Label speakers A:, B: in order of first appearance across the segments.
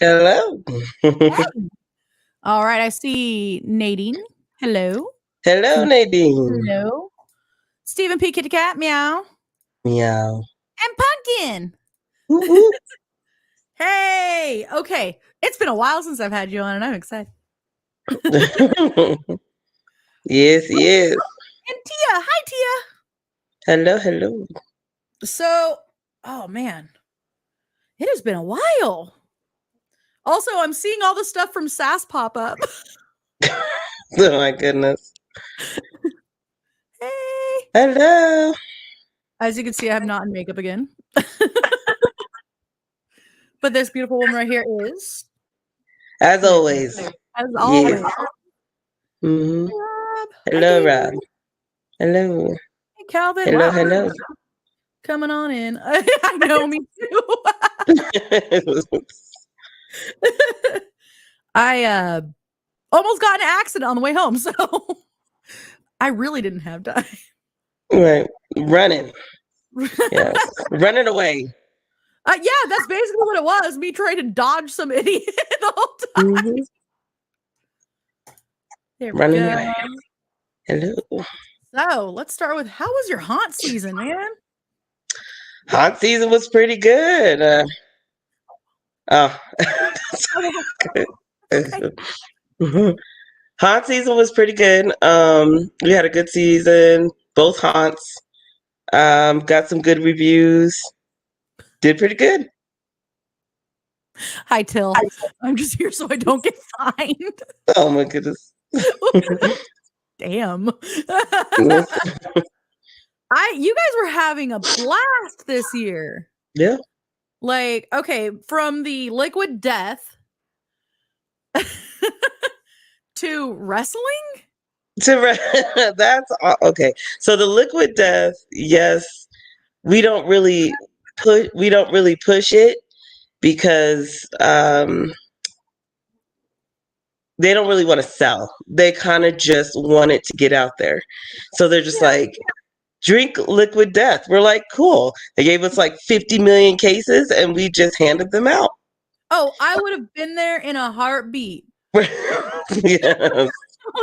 A: Hello.
B: Hey. All right, I see Nadine. Hello.
A: Hello, Nadine.
B: Hello. Stephen P. Kitty Cat. Meow.
A: Meow.
B: And Pumpkin.
A: Woo-woo.
B: Hey. Okay. It's been a while since I've had you on, and I'm excited.
A: Yes, yes.
B: And Tia. Hi, Tia.
A: Hello, hello.
B: So, oh man, it has been a while. Also, I'm seeing all the stuff from SAS pop up.
A: Oh my goodness.
B: Hey.
A: Hello.
B: As you can see, I'm not in makeup again. But this beautiful woman right here is.
A: As always.
B: As always.
A: Yes. Mm-hmm.
B: Rob.
A: Hello,
B: Hi,
A: Rob. Hello.
B: Hey, Calvin.
A: Hello,
B: Wow.
A: hello.
B: Coming on in. I know, me too. I almost got in an accident on the way home, so I really didn't have time.
A: Right. Running. Yes. Running away.
B: Yeah, that's basically what it was. Me trying to dodge some idiot the whole time.
A: Mm-hmm.
B: There we
A: Running
B: go.
A: away. Hello.
B: So let's start with, how was your haunt season, man?
A: Haunt season was pretty good.
B: Okay.
A: Haunt season was pretty good. We had a good season, both haunts. Got some good reviews. Did pretty good.
B: Hi, Till. I'm just here so I don't get fined.
A: Oh my goodness.
B: Damn. You guys were having a blast this year.
A: Yeah.
B: Like, okay, from the liquid death to wrestling?
A: That's okay. So the liquid death, yes, we don't really push it because they don't really want to sell. They kind of just want it to get out there. So they're just like, drink liquid death. We're like, cool. They gave us like 50 million cases and we just handed them out.
B: Oh, I would have been there in a heartbeat.
A: Yes.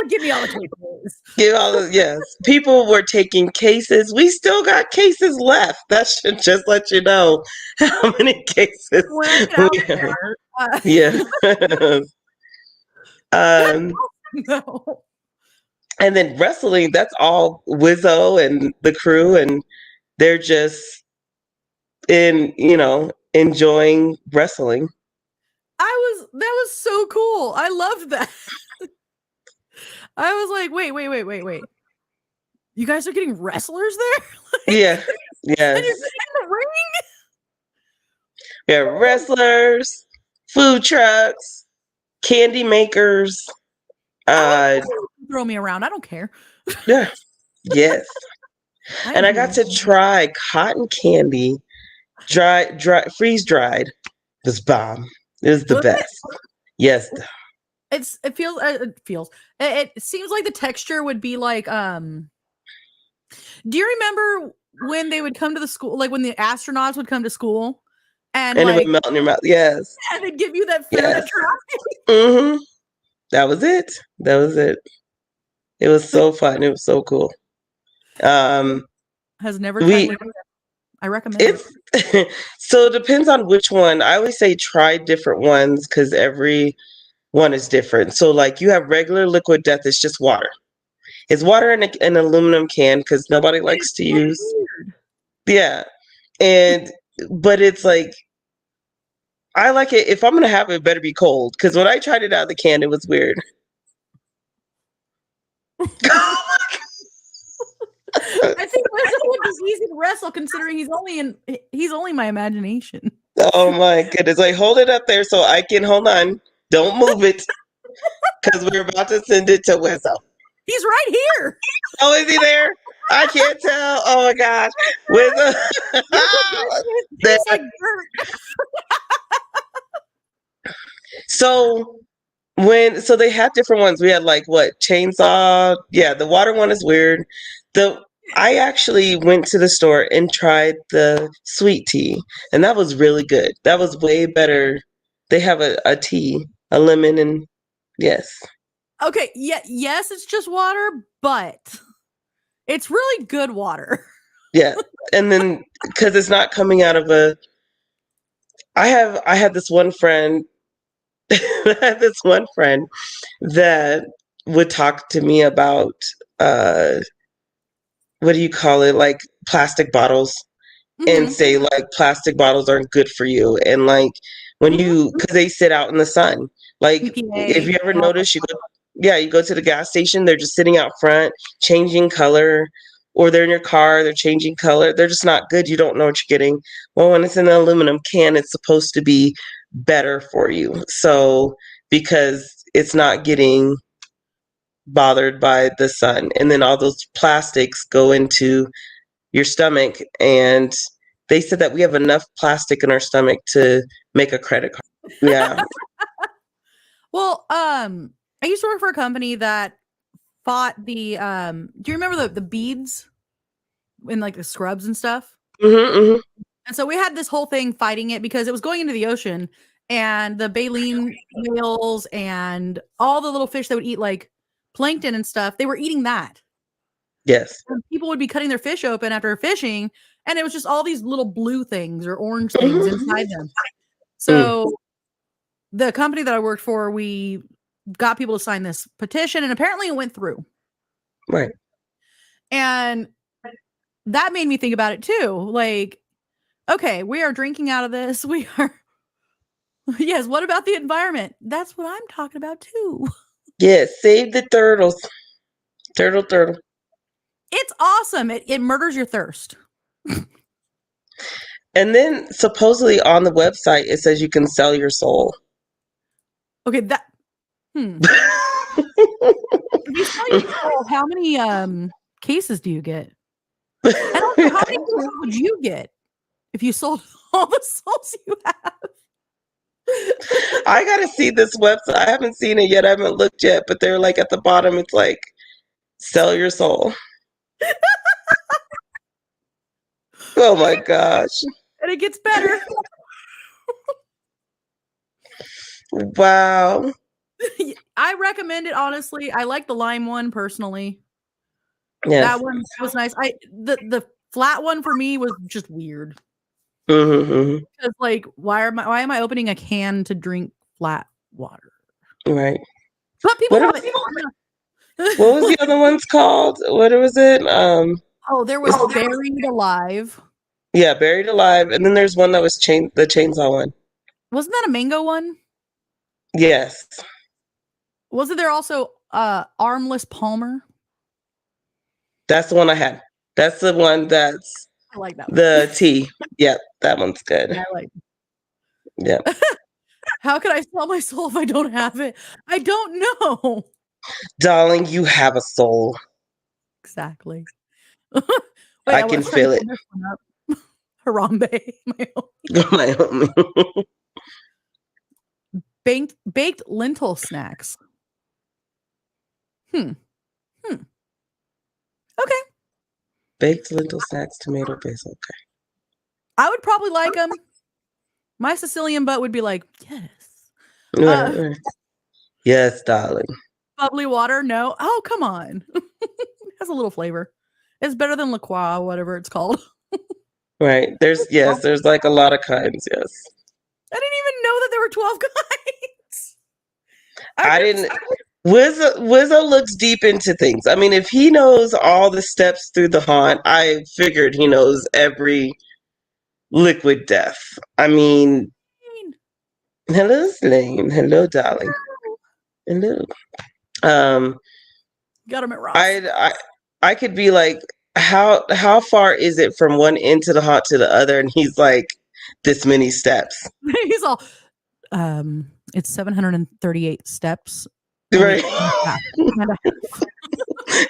B: Give me all the cases.
A: Yes. People were taking cases. We still got cases left. That should just let you know how many cases
B: When I get out there.
A: Yeah.
B: No.
A: And then wrestling, that's all Wizzo and the crew, and they're just enjoying wrestling.
B: That was so cool. I loved that. I was like, wait. You guys are getting wrestlers there?
A: Yes.
B: And you're in the ring?
A: Yeah, wrestlers, food trucks, candy makers.
B: Throw me around. I don't care.
A: Yeah. Yes. And I got to try cotton candy, dry, freeze dried. It was bomb. It was the best. Yes.
B: It seems like the texture would be like, do you remember when they would come to the school, like when the astronauts would come to school and
A: like,
B: it would
A: melt in your mouth? Yes.
B: And they'd give you that food to try.
A: Mm-hmm. That was it. It was so fun. It was so cool.
B: Has never tried it. I recommend it.
A: So it depends on which one. I always say try different ones because every one is different. So like you have regular liquid death, it's just water. It's water in an aluminum can because nobody likes to use. Weird. Yeah. But it's like, I like it. If I'm going to have it, it better be cold. Because when I tried it out of the can, it was weird.
B: I think Wizzo would be easy to wrestle considering he's only my imagination.
A: Oh my goodness. Like, hold it up there so I can hold on. Don't move it. Because we're about to send it to Wizzo.
B: He's right here.
A: Oh, is he there? I can't tell. Oh my gosh. Wizzo.
B: Like
A: So they had different ones. We had like chainsaw. Yeah, the water one is weird. I actually went to the store and tried the sweet tea, and that was really good. That was way better They have a tea, a lemon, and yes.
B: Okay, yeah, yes, it's just water, but it's really good water.
A: Yeah. And then because it's not coming out of a I had this one friend I had this one friend that would talk to me about uh what do you call it? Like plastic bottles and
B: Mm-hmm.
A: say like plastic bottles aren't good for you and like when you because they sit out in the sun like if
B: EPA.
A: you ever notice you go to the gas station, they're just sitting out front changing color, or they're in your car, they're changing color, they're just not good, you don't know what you're getting. Well, when it's in an aluminum can, it's supposed to be better for you, so because it's not getting bothered by the sun, and then all those plastics go into your stomach, and they said that we have enough plastic in our stomach to make a credit card. Yeah.
B: Well, I used to work for a company that fought the do you remember the beads in like the scrubs and stuff?
A: Mm-hmm.
B: And so we had this whole thing fighting it because it was going into the ocean, and the baleen whales and all the little fish that would eat like plankton and stuff, they were eating that.
A: Yes.
B: And people would be cutting their fish open after fishing, and it was just all these little blue things or orange things
A: Mm-hmm.
B: inside them. So the company that I worked for, we got people to sign this petition, and apparently it went through.
A: Right.
B: And that made me think about it too. Like, okay, we are drinking out of this. We are, yes, what about the environment? That's what I'm talking about too.
A: Yes. Save the turtles. Turtle.
B: It's awesome. It murders your thirst.
A: And then supposedly on the website it says you can sell your soul.
B: Okay, if you sell your soul, how many cases do you get? And also, how many cases would you get if you sold all the souls you have?
A: I gotta see this website. I haven't seen it yet. I haven't looked yet, but they're like at the bottom, it's like sell your soul. Oh my gosh.
B: And it gets better.
A: Wow.
B: I recommend it, honestly. I like the lime one personally.
A: Yes.
B: That one was nice. The flat one for me was just weird.
A: Mm-hmm.
B: Because like, why am I opening a can to drink flat water?
A: Right.
B: But people
A: What
B: have
A: was,
B: it.
A: what was the other one's called? What was it?
B: Oh, there was Buried Alive.
A: Yeah, Buried Alive. And then there's one that was the chainsaw one.
B: Wasn't that a mango one?
A: Yes.
B: Wasn't there also Armless Palmer?
A: That's the one I had. That's the one that's
B: I like that one.
A: the tea. Yep, that one's good.
B: I like.
A: Yep.
B: How could I sell my soul if I don't have it? I don't know.
A: Darling, you have a soul.
B: Exactly.
A: Wait, I can feel it.
B: Harambe.
A: My homie.
B: Baked lentil snacks. Okay.
A: Baked lentil snacks, tomato paste. Okay.
B: I would probably like them. My Sicilian butt would be like, yes.
A: Right. Yes, darling.
B: Bubbly water? No. Oh, come on. It has a little flavor. It's better than La Croix, whatever it's called.
A: Right. There's like a lot of kinds. Yes.
B: I didn't even know that there were 12 kinds.
A: I didn't. Wizzo looks deep into things. I mean, if he knows all the steps through the haunt, I figured he knows every liquid death. I mean, hello, Slane. Hello, darling. Hello.
B: Got him at Ross.
A: I could be like, how far is it from one end to the haunt to the other? And he's like, this many steps.
B: He's all, it's 738 steps.
A: Right.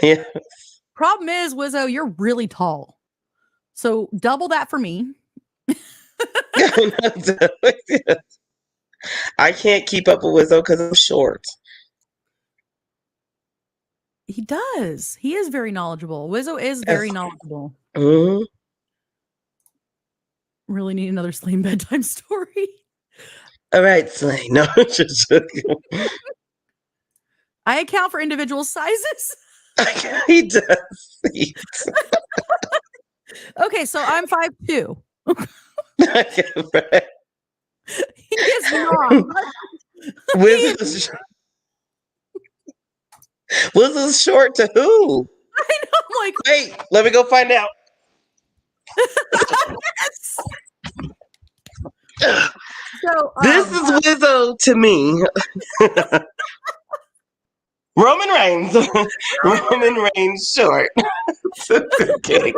A: Yeah.
B: Problem is, Wizzo, you're really tall. So double that for me.
A: I can't keep up with Wizzo because I'm short.
B: He does. He is very knowledgeable. Wizzo is very knowledgeable.
A: Mm-hmm.
B: Really need another Slane bedtime story.
A: All right, Slay. No, just
B: I account for individual sizes.
A: he does.
B: Okay, so I'm 5'2".
A: Right.
B: He is not.
A: Wiz is short to who?
B: I know, I'm like,
A: Wait, let me go find out.
B: yes. So
A: This is Wizzo to me. Roman Reigns. Roman Reigns short. Okay.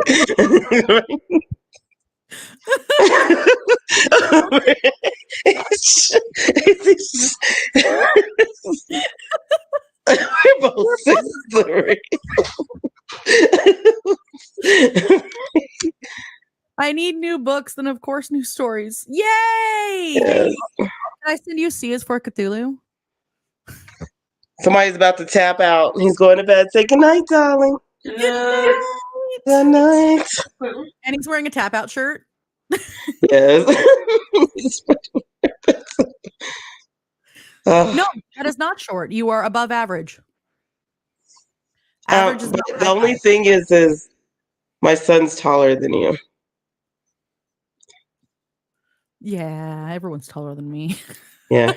A: We're both 6'3".
B: I need new books and of course new stories. Yay!
A: Yes.
B: Can I send you C is for Cthulhu?
A: Somebody's about to tap out. He's going to bed. Say goodnight, darling.
B: Good night.
A: Good night.
B: And he's wearing a tap out shirt.
A: Yes.
B: No, that is not short. You are above average. Average is not
A: the only thing is my son's taller than you.
B: Yeah, everyone's taller than me.
A: Yeah.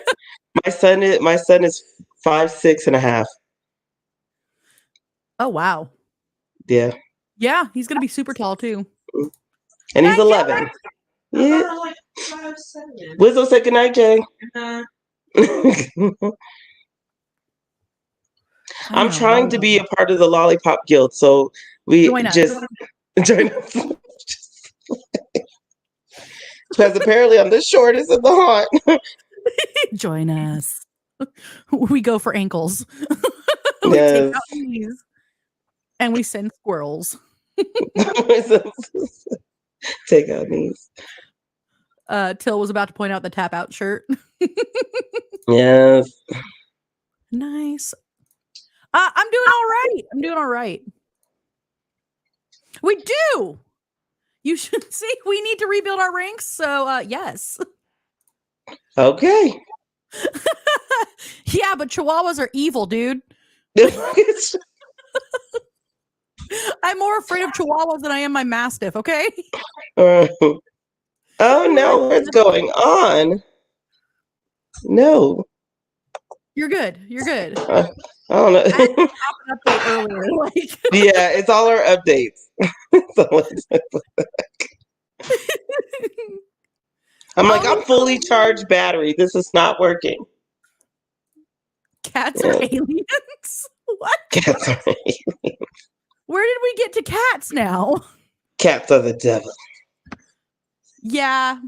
A: My son is 5'6.5".
B: Oh wow.
A: Yeah.
B: Yeah, he's gonna be super tall too.
A: And he's 11. Yeah. Wizzo said goodnight, Jay. I'm trying to be a part of the Lollipop Guild, so we
B: Join us.
A: just join us. Because apparently I'm the shortest in the haunt.
B: Join us. We go for ankles. We
A: Yes.
B: take out knees. And we send squirrels.
A: Take out knees.
B: Till was about to point out the tap out shirt.
A: Yes.
B: Nice. I'm doing all right. We do. You should see. We need to rebuild our ranks. So yes.
A: Okay.
B: Yeah, but Chihuahuas are evil, dude. I'm more afraid of Chihuahuas than I am my Mastiff. Okay.
A: Oh no, what's going on? No.
B: You're good. You're good.
A: I don't know.
B: I had to stop an update earlier. Like.
A: Yeah, it's all our updates. I'm like, I'm fully charged battery. This is not working.
B: Cats are aliens? What?
A: Cats are aliens.
B: Where did we get to cats now?
A: Cats are the devil.
B: Yeah.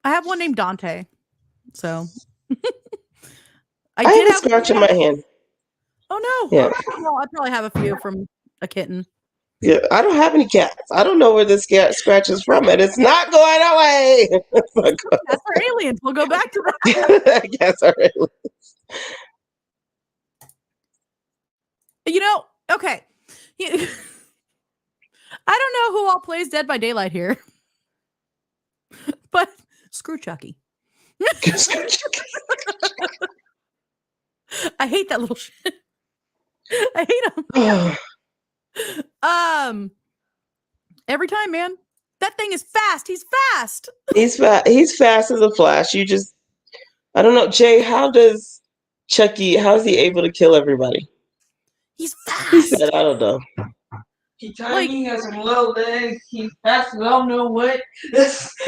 B: I have one named Dante. So
A: I have a scratch in my hand.
B: Oh no.
A: Yeah.
B: Well, I probably have a few from a kitten.
A: Yeah, I don't have any cats. I don't know where this cat scratch is from, and it's not going away.
B: Cats are aliens. We'll go back to that.
A: Cats are aliens.
B: You know, okay. I don't know who all plays Dead by Daylight here. But screw Chucky. I hate that little shit. I hate him. Every time, man. That thing is fast. He's fast.
A: He's fast as a flash. I don't know, Jay, how's he able to kill everybody?
B: He's fast.
A: He said, I don't know.
C: He tiny, has some little legs. He's fast as I don't know what.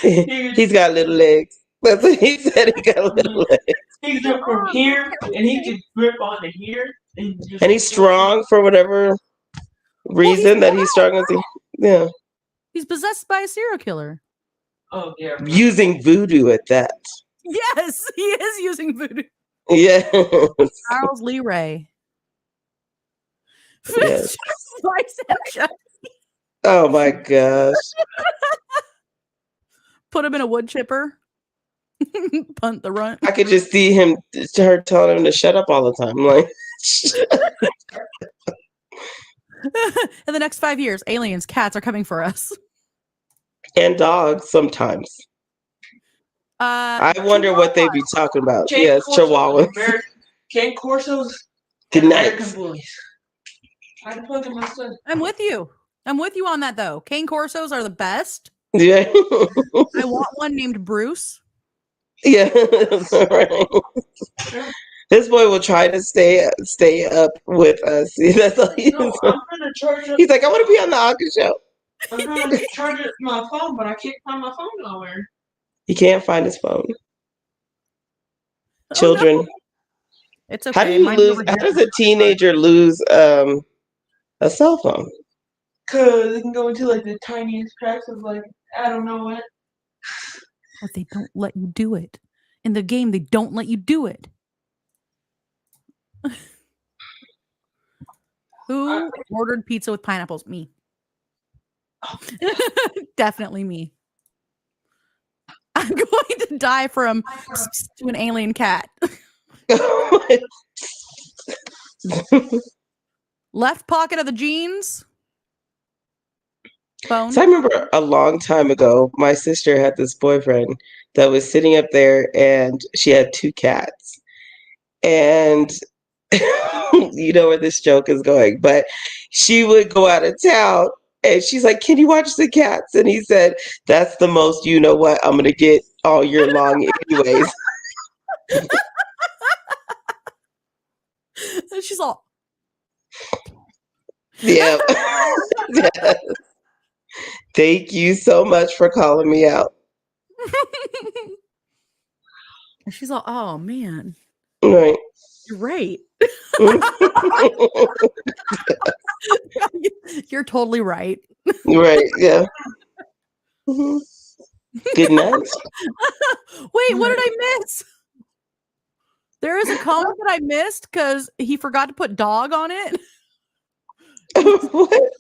A: He's got little legs. That's what he said. He got little legs.
C: He can jump from here, and he can grip onto here.
A: And he's strong for whatever reason that he's strong as he. Yeah.
B: He's possessed by a serial killer.
C: Oh yeah.
A: Using voodoo at that.
B: Yes, he is using voodoo.
A: Yes.
B: Charles Lee Ray.
A: Yes.
B: Bicep.
A: Oh my gosh.
B: Put him in a wood chipper. Punt the runt.
A: I could just see her telling him to shut up all the time. Like,
B: in the next 5 years, aliens, cats are coming for us.
A: And dogs sometimes. I wonder what they be talking about.
C: Cane
A: Yes,
C: Corsos,
A: Chihuahuas.
C: Cane Corsos,
A: Good
C: and
A: night.
C: American Bullies. I fucking must say.
B: I'm with you. I'm with you on that though. Cane Corsos are the best.
A: Yeah.
B: I want one named Bruce.
A: Yeah. Right. This boy will try to stay up with us. That's all he
C: No,
A: is.
C: I'm gonna charge up.
A: He's like, I want to be on the Åkkä show.
C: I'm trying to charge it my phone, but I can't find my phone nowhere.
A: He can't find his phone.
B: Oh,
A: Children.
B: no. It's okay.
A: How do you
B: Mine's
A: lose?
B: over
A: How
B: here.
A: does a teenager lose a cell phone?
C: Cause it can go into like the tiniest cracks of like I don't know what.
B: But they don't let you do it. In the game, they don't let you do it. Who ordered pizza with pineapples? Me. Definitely me. I'm going to die from to an alien cat. Left pocket of the jeans. Phone.
A: So I remember a long time ago, my sister had this boyfriend that was sitting up there, and she had 2 cats. And you know where this joke is going, but she would go out of town, and she's like, "Can you watch the cats?" And he said, "That's the most you know what I'm gonna get all year long, anyways."
B: And she's all.
A: Yeah. Yes. Thank you so much for calling me out.
B: And she's all, oh man,
A: Right.
B: you're right. You're totally right.
A: Right. Yeah. Mhm. Good night.
B: Wait, what did I miss? There is a comment that I missed because he forgot to put dog on it.
A: What?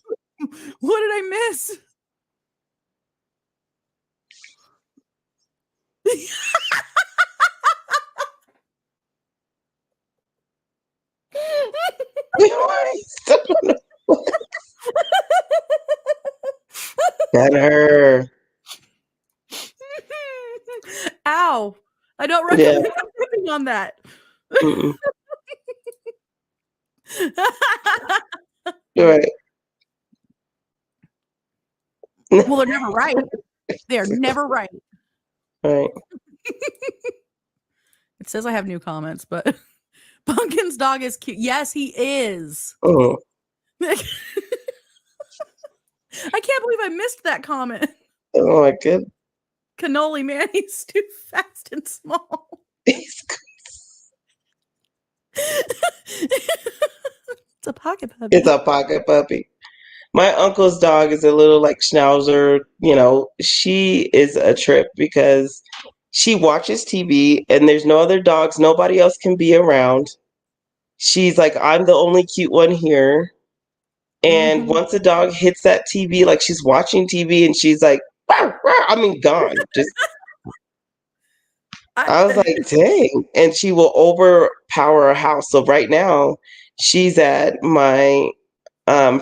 B: What did I miss?
A: Got her.
B: Ow. I don't recommend tripping on that.
A: Mm-mm. Right.
B: Well, they're never right. They're never right.
A: Right.
B: It says I have new comments, but Pumpkin's dog is cute. Yes, he is.
A: Oh.
B: I can't believe I missed that comment.
A: Oh my goodness.
B: Cannoli man, he's too fast and small.
A: He's
B: It's a pocket puppy.
A: It's a pocket puppy. My uncle's dog is a little like schnauzer. You know, she is a trip because she watches TV and there's no other dogs. Nobody else can be around. She's like, I'm the only cute one here. And once a dog hits that TV, like she's watching TV and she's like, "Rawr, rawr," I mean, gone. Just I was like, dang. And she will overpower a house. So right now she's at my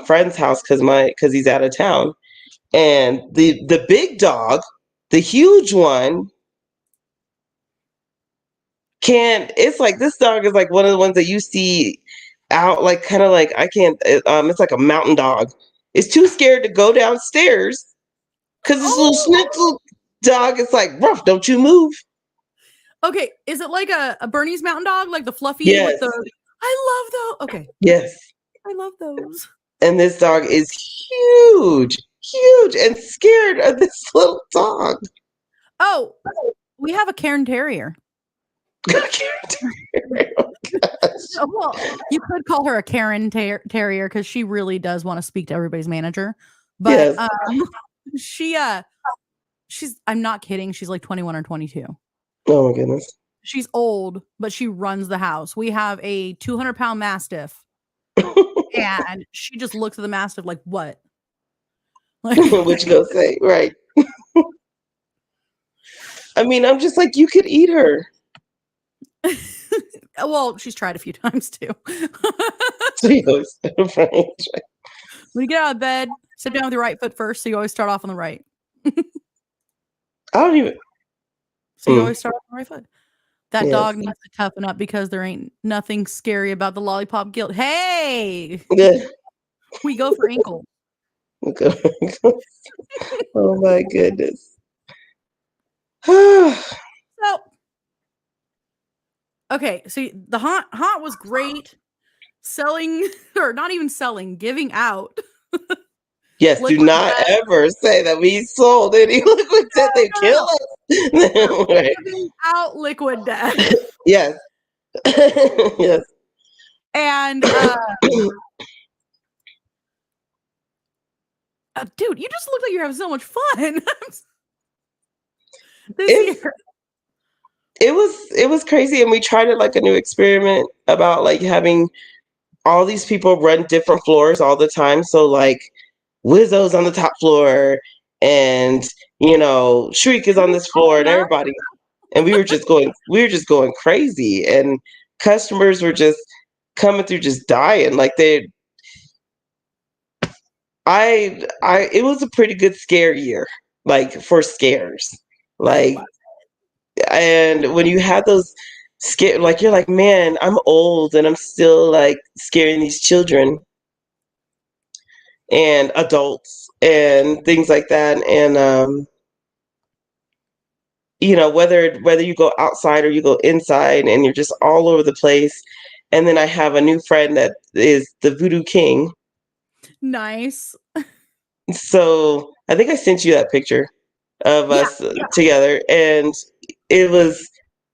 A: friend's house because he's out of town. And the big dog, the huge one, it's like this dog is like one of the ones that you see out like kind of like it's like a mountain dog. It's too scared to go downstairs because this little schnitzel dog is like, rough, don't you move.
B: Okay, is it like a Bernese mountain dog, like the fluffy
A: Yes.
B: with the? I love those. Okay,
A: Yes.
B: I love those.
A: And this dog is huge, and scared of this little dog.
B: Oh, we have a Cairn Terrier. Well, you could call her a Karen Terrier because she really does want to speak to everybody's manager. But
A: Yes.
B: she's I'm not kidding. She's like 21 or 22.
A: Oh my goodness.
B: She's old, but she runs the house. We have a 200-pound Mastiff. And she just looks at the Mastiff like, what? Like,
A: What you gonna say? Right. I mean, I'm just like, you could eat her.
B: well, she's tried a few times too.
A: She goes, right.
B: When you get out of bed, sit down with your right foot first. So you always start off on the right.
A: I don't even.
B: So you always start on the right foot. That
A: Yes.
B: dog needs to toughen up because there ain't nothing scary about the lollipop guilt. Hey,
A: Yeah.
B: we go for ankle.
A: Oh my goodness.
B: So, okay, so the haunt was great. Selling, or not even selling, giving out.
A: Yes, do
B: Liquid
A: not
B: death.
A: ever say that we sold any liquid death. They kill us. Right.
B: Giving out liquid death.
A: Yes. Yes.
B: And dude, you just look like you're having so much fun this year.
A: It was crazy, and we tried it like a new experiment about like having all these people run different floors all the time. So like Wizzo's on the top floor, and Shriek is on this floor, and everybody, and we were just going crazy, and customers were just coming through, just dying. Like it was a pretty good scare year, like for scares, like. And when you have those scare, like you're like, man, I'm old and I'm still like scaring these children and adults and things like that. And whether you go outside or you go inside, and you're just all over the place. And then I have a new friend that is the Voodoo King.
B: Nice.
A: So I think I sent you that picture of us together, and it was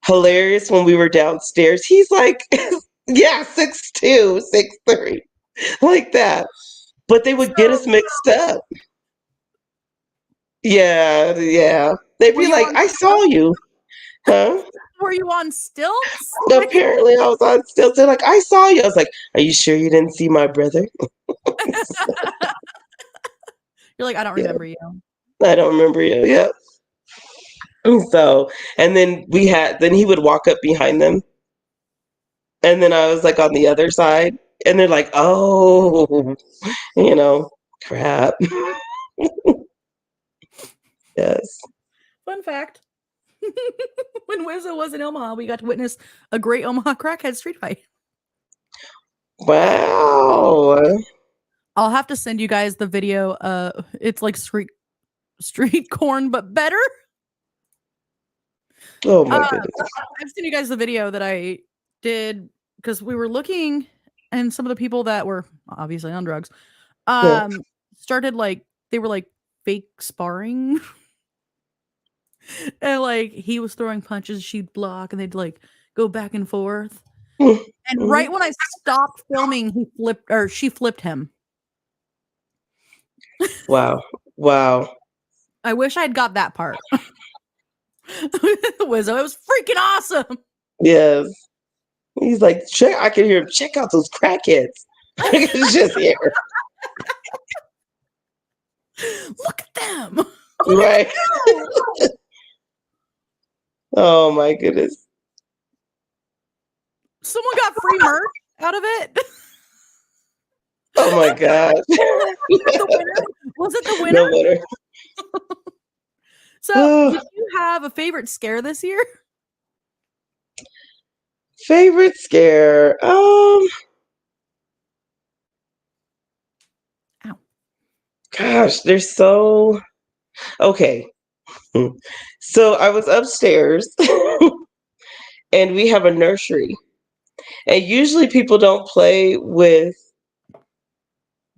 A: hilarious when we were downstairs. He's like, yeah, 6'2", 6'3", like that. But they would get us mixed up. Yeah, yeah. They'd be like, I saw you. Huh?
B: Were you on stilts?
A: Apparently I was on stilts. They're like, I saw you. I was like, are you sure you didn't see my brother?
B: You're like, I don't remember you.
A: I don't remember you. Yeah. So, and then he would walk up behind them. And then I was like on the other side. And they're like, oh, crap. Yes.
B: Fun fact. When Wizzo was in Omaha, we got to witness a great Omaha crackhead street fight.
A: Wow.
B: I'll have to send you guys the video. It's like street corn, but better.
A: Oh my goodness.
B: I've sent you guys the video that I did because we were looking, and some of the people that were obviously on drugs started like, they were like fake sparring. And like he was throwing punches, she'd block, and they'd like go back and forth. And right when I stopped filming, she flipped him.
A: Wow.
B: I wish I'd got that part. Wizzo, it was freaking awesome.
A: Yes. He's like, I can hear him. Check out those crackheads. It's just here.
B: Look at them.
A: Right. Oh my goodness.
B: Someone got free merch out of it.
A: Oh my gosh.
B: Was it the winner?
A: The winner.
B: So, did you have a favorite scare this year?
A: Favorite scare?
B: Ow.
A: Gosh, they're so okay. So I was upstairs and we have a nursery. And usually people don't play with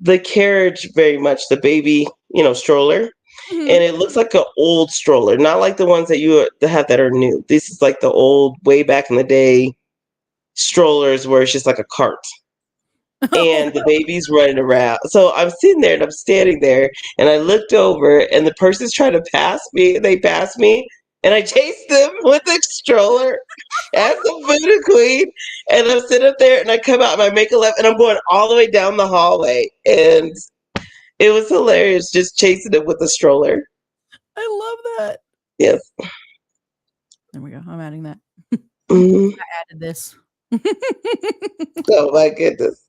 A: the carriage very much, the baby, stroller. Mm-hmm. And it looks like an old stroller, not like the ones that you have that are new. This is like the old, way back in the day strollers where it's just like a cart. And the baby's running around. So I'm sitting there and I'm standing there, and I looked over, and the person's trying to pass me. They passed me, and I chased them with the stroller as the Voodoo Queen. And I'm sitting up there, and I come out and I make a left, and I'm going all the way down the hallway. And it was hilarious just chasing it with the stroller.
B: I love that.
A: Yes.
B: There we go. I'm adding that.
A: Mm-hmm.
B: I added this.
A: Oh my goodness.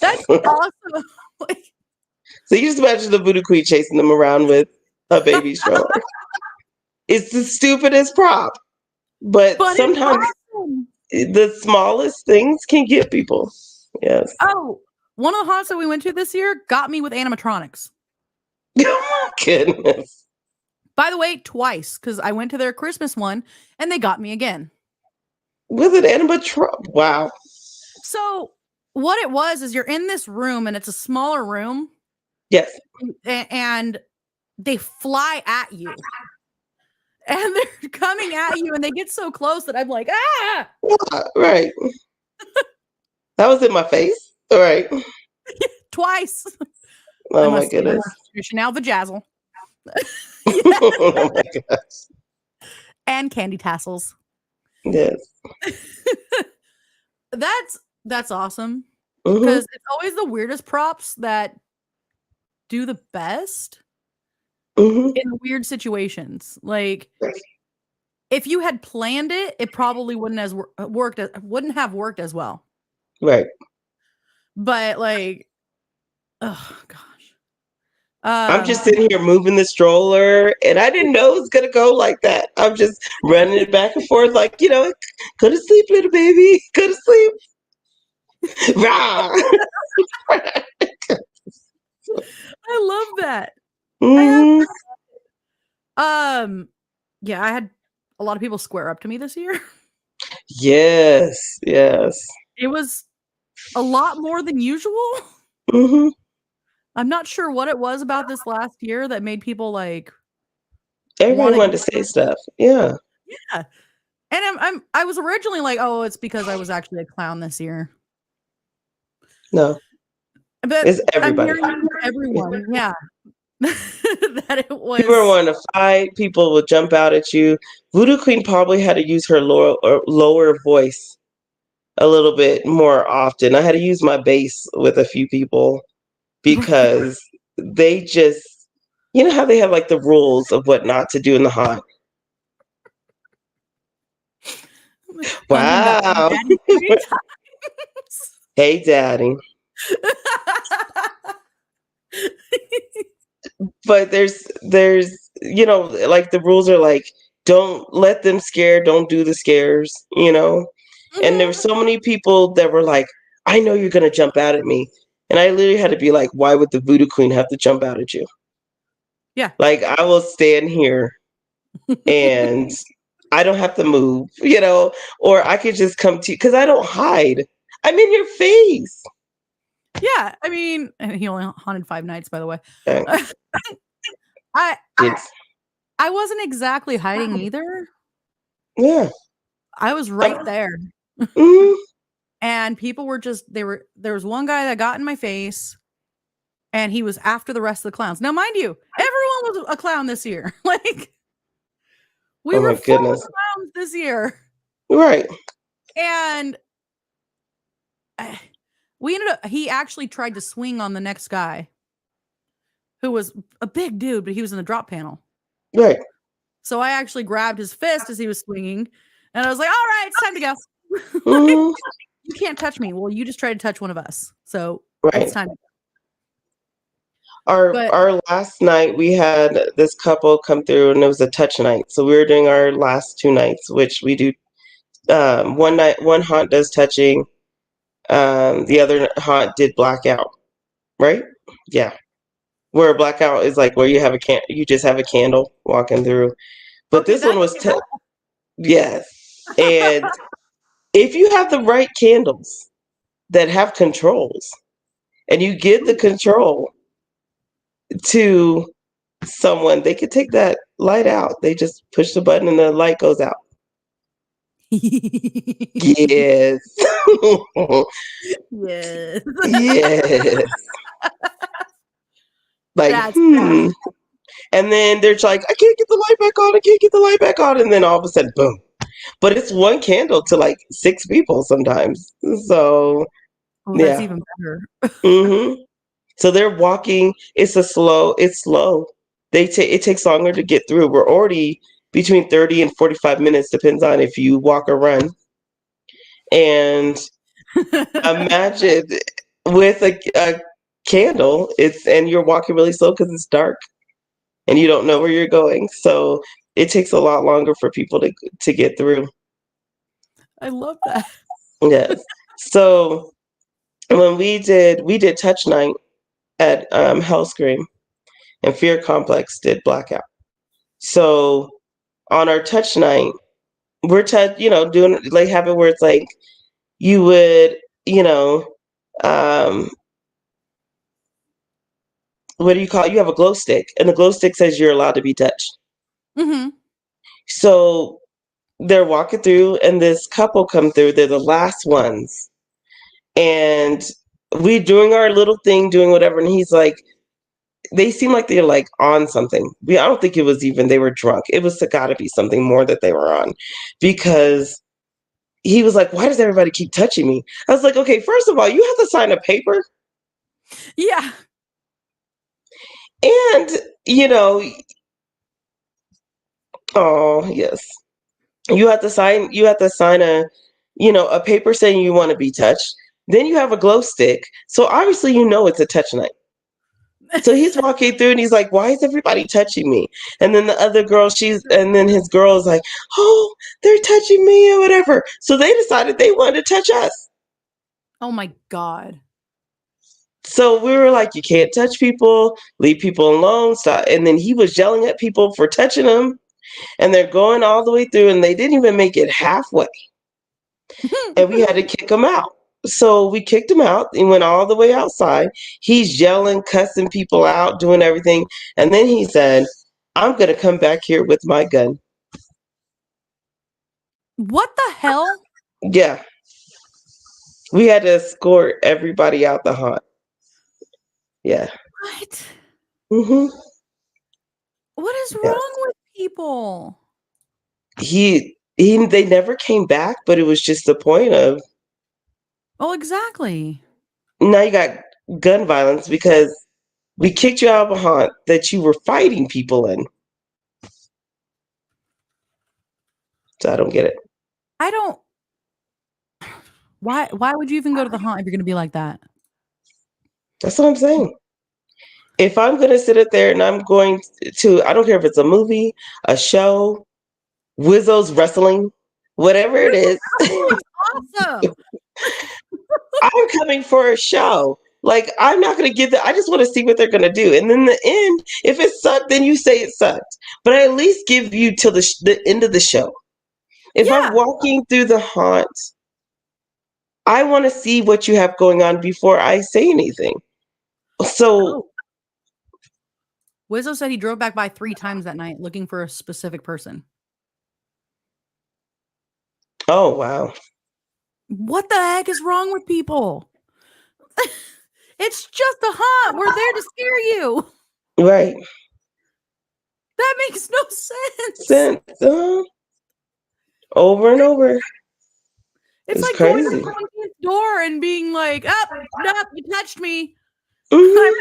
B: That's awesome.
A: So you just imagine the Voodoo Queen chasing them around with a baby stroller. It's the stupidest prop, but
B: But it's
A: sometimes
B: awesome.
A: the smallest things can get people. Yes.
B: Oh, one of the haunts that we went to this year got me with animatronics.
A: Oh my goodness.
B: By the way, twice, because I went to their Christmas one and they got me again.
A: With an animatronic. Wow.
B: So what it was is you're in this room and it's a smaller room.
A: Yes.
B: And they fly at you. And they're coming at you and they get so close that I'm like, ah!
A: Right. That was in my face. All right.
B: Twice.
A: Oh my goodness.
B: Now vajazzle.
A: Oh my gosh.
B: And candy tassels.
A: Yes.
B: That's awesome.
A: Mhm.
B: Because it's always the weirdest props that do the best
A: Mhm.
B: in weird situations. Like if you had planned it, it probably wouldn't have worked as well.
A: Right.
B: But like, oh gosh.
A: I'm just sitting here moving the stroller, and I didn't know it was gonna go like that. I'm just running it back and forth, like, go to sleep, little baby, go to sleep. Rah.
B: I love that.
A: Mhm.
B: Yeah, I had a lot of people square up to me this year.
A: Yes. Yes.
B: It was a lot more than usual.
A: Mhm.
B: I'm not sure what it was about this last year that made people like
A: Everybody wanted to say stuff. Yeah.
B: Yeah. And I was originally like, oh, it's because I was actually a clown this year.
A: No.
B: But
A: It's
B: I'm
A: everybody.
B: hearing from everyone, yeah. That it was
A: People are wanting to fight. People will jump out at you. Voodoo Queen probably had to use her lower voice a little bit more often. I had to use my bass with a few people because they just, how they have like the rules of what not to do in the haunt. Wow. Hey, Daddy. But there's like the rules are like, don't let them scare, don't do the scares, and there were so many people that were like, I know you're gonna jump out at me, and I literally had to be like, why would the Voodoo Queen have to jump out at you?
B: Yeah.
A: Like, I will stand here and I don't have to move, or I could just come to you because I don't hide. I'm in your face.
B: Yeah, I mean, and he only haunted 5 nights, by the way.
A: Okay.
B: I wasn't exactly hiding either.
A: Yeah.
B: I was right there.
A: Mhm.
B: And people were there was one guy that got in my face and he was after the rest of the clowns. Now, mind you, everyone was a clown this year. Like we were full of clowns this year.
A: Right.
B: And he actually tried to swing on the next guy who was a big dude, but he was in the drop panel.
A: Right.
B: So I actually grabbed his fist as he was swinging and I was like, all right, it's time to go.
A: Mhm.
B: You can't touch me. Well, you just tried to touch one of us. So
A: Right.
B: it's time to go.
A: Our last night, we had this couple come through, and it was a touch night. So we were doing our last 2 nights, which we do. One haunt does touching. The other haunt did blackout. Right? Yeah. Where a blackout is like where you just have a candle walking through. But this one was yes. And if you have the right candles that have controls, and you give the control to someone, they could take that light out. They just push the button and the light goes out. Yes.
B: Yes.
A: Yes. Like, And then they're like, I can't get the light back on. I can't get the light back on. And then all of a sudden, boom. But it's one candle to like 6 people sometimes. So,
B: that's even better.
A: Mm-hmm. So they're walking. It's slow. It takes longer to get through. We're already between 30 and 45 minutes, depends on if you walk or run. And imagine with a candle, and you're walking really slow because it's dark and you don't know where you're going. So it takes a lot longer for people to get through.
B: I love that.
A: Yes. So when we did touch night at Hellscream, and Fear Complex did Blackout. So on our touch night, we're doing like having where it's like you would, um what do you call it? You have a glow stick, and the glow stick says you're allowed to be touched.
B: Mm-hmm.
A: So they're walking through, and this couple come through. They're the last ones, and we doing our little thing, doing whatever. And he's like, they seem like they're like on something. I don't think it was even they were drunk. It was got to be something more that they were on, because he was like, "Why does everybody keep touching me?" I was like, "Okay, first of all, you have to sign a paper,
B: Yeah.
A: and oh yes, you have to sign. You have to sign a paper saying you want to be touched. Then you have a glow stick, so obviously it's a touch night." So he's walking through and he's like, "Why is everybody touching me?" And then the other girl, and then his girl is like, "Oh, they're touching me or whatever." So they decided they wanted to touch us.
B: Oh my God.
A: So we were like, "You can't touch people, leave people alone, stop." And then he was yelling at people for touching them, and they're going all the way through, and they didn't even make it halfway. And we had to kick him out. So we kicked him out and went all the way outside. He's yelling, cussing people out, doing everything. And then he said, "I'm going to come back here with my gun."
B: What the hell?
A: Yeah. We had to escort everybody out the haunt. Yeah.
B: What?
A: hmm
B: What is
A: Yes.
B: wrong with people?
A: They never came back, but it was just the point of,
B: Oh, exactly.
A: now you got gun violence because we kicked you out of a haunt that you were fighting people in. So I don't get it.
B: I don't. Why would you even go to the haunt if you're going to be like that?
A: That's what I'm saying. If I'm going to sit it there and I'm going to, I don't care if it's a movie, a show, Wizzo's wrestling, whatever it is,
B: It's awesome.
A: I'm coming for a show. Like, I'm not going to give I just want to see what they're going to do. And then the end, if it sucked, then you say it sucked. But I at least give you till the end of the show. If
B: Yeah.
A: I'm walking through the haunt, I want to see what you have going on before I say anything. So,
B: Wizzo said he drove back by 3 times that night looking for a specific person.
A: oh, wow.
B: What the heck is wrong with people? It's just a haunt. We're there to scare you.
A: Right.
B: That makes no sense.
A: Over and over.
B: It's like
A: crazy.
B: going to the 20th door and being like, "Oh, no, you touched me."
A: Mhm.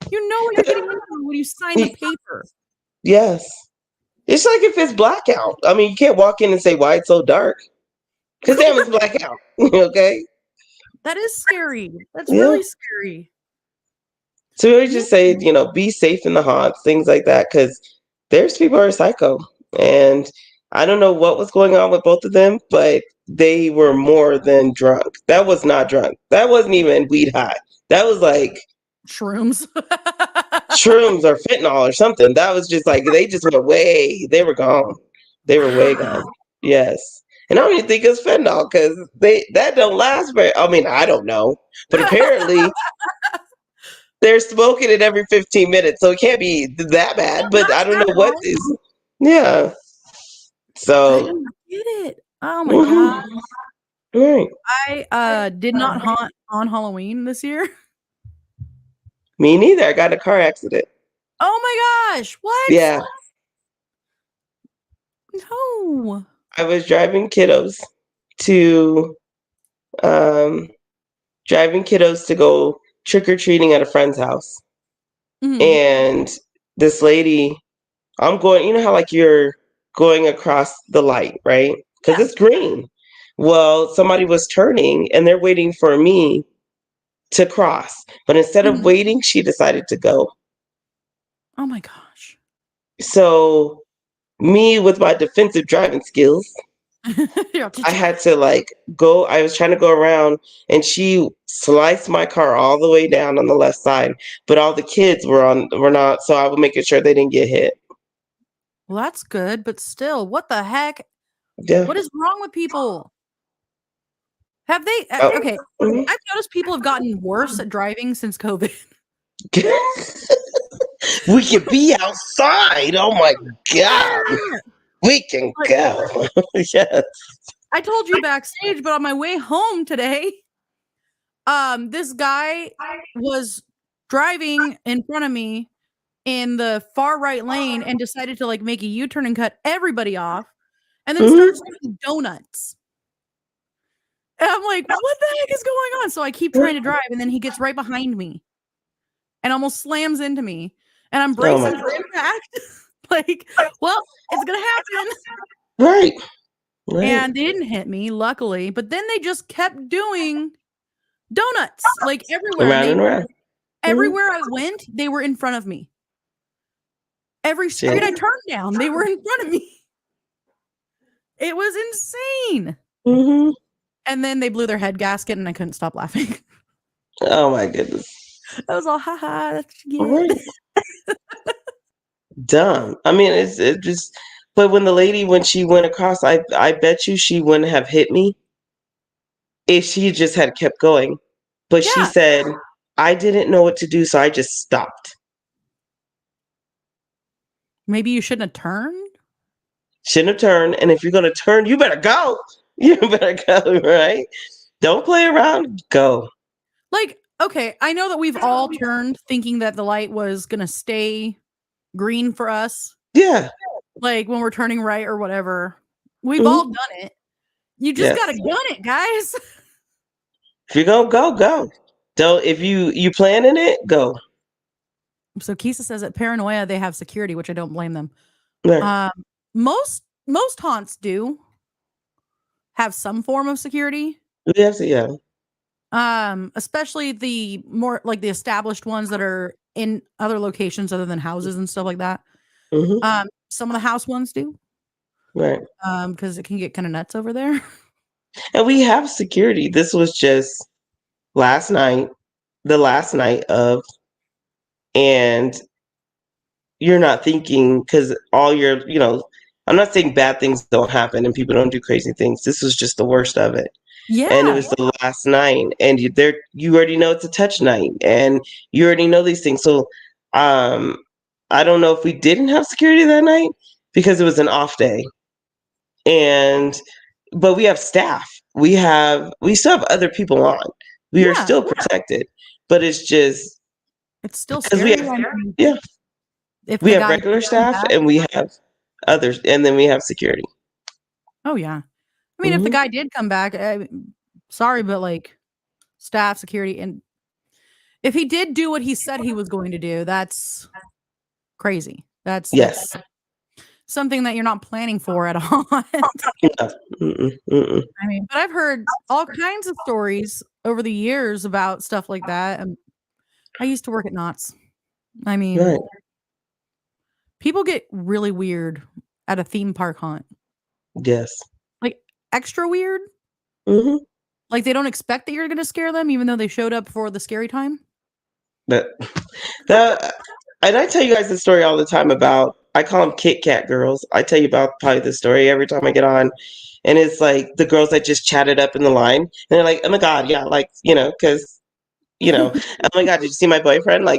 B: You know what you're getting into when you sign the paper.
A: Yes. It's like if it's blackout. I mean, you can't walk in and say, "Why it's so dark?" Because damn, it's blackout. Okay?
B: That is scary. That's
A: Yeah.
B: really scary.
A: So we just say, be safe in the haunts, things like that, because there's people who are psycho. And I don't know what was going on with both of them, but they were more than drunk. That was not drunk. That wasn't even weed high. That was like
B: Shrooms.
A: shrooms or fentanyl or something. That was just like, they just went they were gone. They were way gone. Yes. And I don't even think it's fentanyl because that don't last very, I mean, I don't know. But apparently they're smoking it every 15 minutes, so it can't be that bad, but I don't know what is. Yeah.
B: I
A: So,
B: don't get it. Oh my
A: mhm.
B: God.
A: Right.
B: I did not haunt on Halloween this year.
A: Me neither. I got in a car accident.
B: Oh my gosh. What?
A: Yeah.
B: No.
A: I was driving kiddos to um go trick or treating at a friend's house.
B: Mhm.
A: And this lady, I'm going, you know how like you're going across the light, right? Because
B: Yeah.
A: it's green. Well, somebody was turning and they're waiting for me to cross. But instead of
B: Mhm.
A: waiting, she decided to go.
B: Oh my gosh.
A: So me with my defensive driving skills, I had to go. I was trying to go around, and she sliced my car all the way down on the left side. But all the kids were not. So I was making sure they didn't get hit.
B: Well, that's good, but still, what the heck?
A: Yeah.
B: What is wrong with people? Have they?
A: Oh.
B: Okay,
A: Mhm.
B: I've noticed people have gotten worse at driving since COVID.
A: We can be outside. Oh my god, we can go. Yes.
B: I told you backstage, but on my way home today, this guy was driving in front of me in the far right lane and decided to make a U-turn and cut everybody off, and then starts doing donuts. And I'm like, what the heck is going on? So I keep trying to drive, and then he gets right behind me and almost slams into me. And I'm bracing for impact. Well, it's gonna happen.
A: Right.
B: And they didn't hit me, luckily. But then they just kept doing donuts everywhere.
A: Around and around.
B: Everywhere I went, they were in front of me. Every street I turned down, they were in front of me. It was insane.
A: Mm-hmm.
B: And then they blew their head gasket, and I couldn't stop laughing.
A: Oh my goodness.
B: I was all, haha, that's
A: Right. Dumb. I mean, it just. But when she went across, I bet you she wouldn't have hit me if she just had kept going. But she said, I didn't know what to do, so I just stopped.
B: Maybe you shouldn't have turned?
A: Shouldn't have turned. And if you're going to turn, you better go. You better go, right? Don't play around. Go.
B: Okay, I know that we've all turned thinking that the light was going to stay green for us.
A: Yeah.
B: When we're turning right or whatever. We've all done it. You just got to gun it, guys.
A: If you go. Don't, if you planning it, go.
B: So Kisa says at Paranoia, they have security, which I don't blame them.
A: Right.
B: Most haunts do have some form of security.
A: Yes, yeah.
B: Especially the more the established ones that are in other locations other than houses and stuff like that.
A: Mm-hmm.
B: Some of the house ones do.
A: Right.
B: Because it can get kind of nuts over there.
A: And we have security. This was just the last night of, and you're not thinking, because all your, I'm not saying bad things don't happen and people don't do crazy things. This was just the worst of it.
B: Yeah.
A: And it was the last night, and you already know it's a touch night, and you already know these things. So, I don't know if we didn't have security that night because it was an off day, but we have staff. We still have other people on. We are still protected, but it's
B: still scary.
A: We have regular staff and we have others, and then we have security.
B: Oh yeah. I mean, if the guy did come back, sorry, but staff, security, and if he did do what he said he was going to do, that's crazy. That's something that you're not planning for at all.
A: I
B: mean, but I've heard all kinds of stories over the years about stuff like that. And I used to work at Knott's. I mean, people get really weird at a theme park haunt.
A: Yes.
B: Extra weird.
A: Mm-hmm.
B: They don't expect that you're going to scare them, even though they showed up for the scary time.
A: And I tell you guys the story all the time about, I call them Kit Kat girls. I tell you about probably the story every time I get on. And it's the girls that just chatted up in the line. And they're like, oh my God, yeah, because, oh my God, did you see my boyfriend? Blah,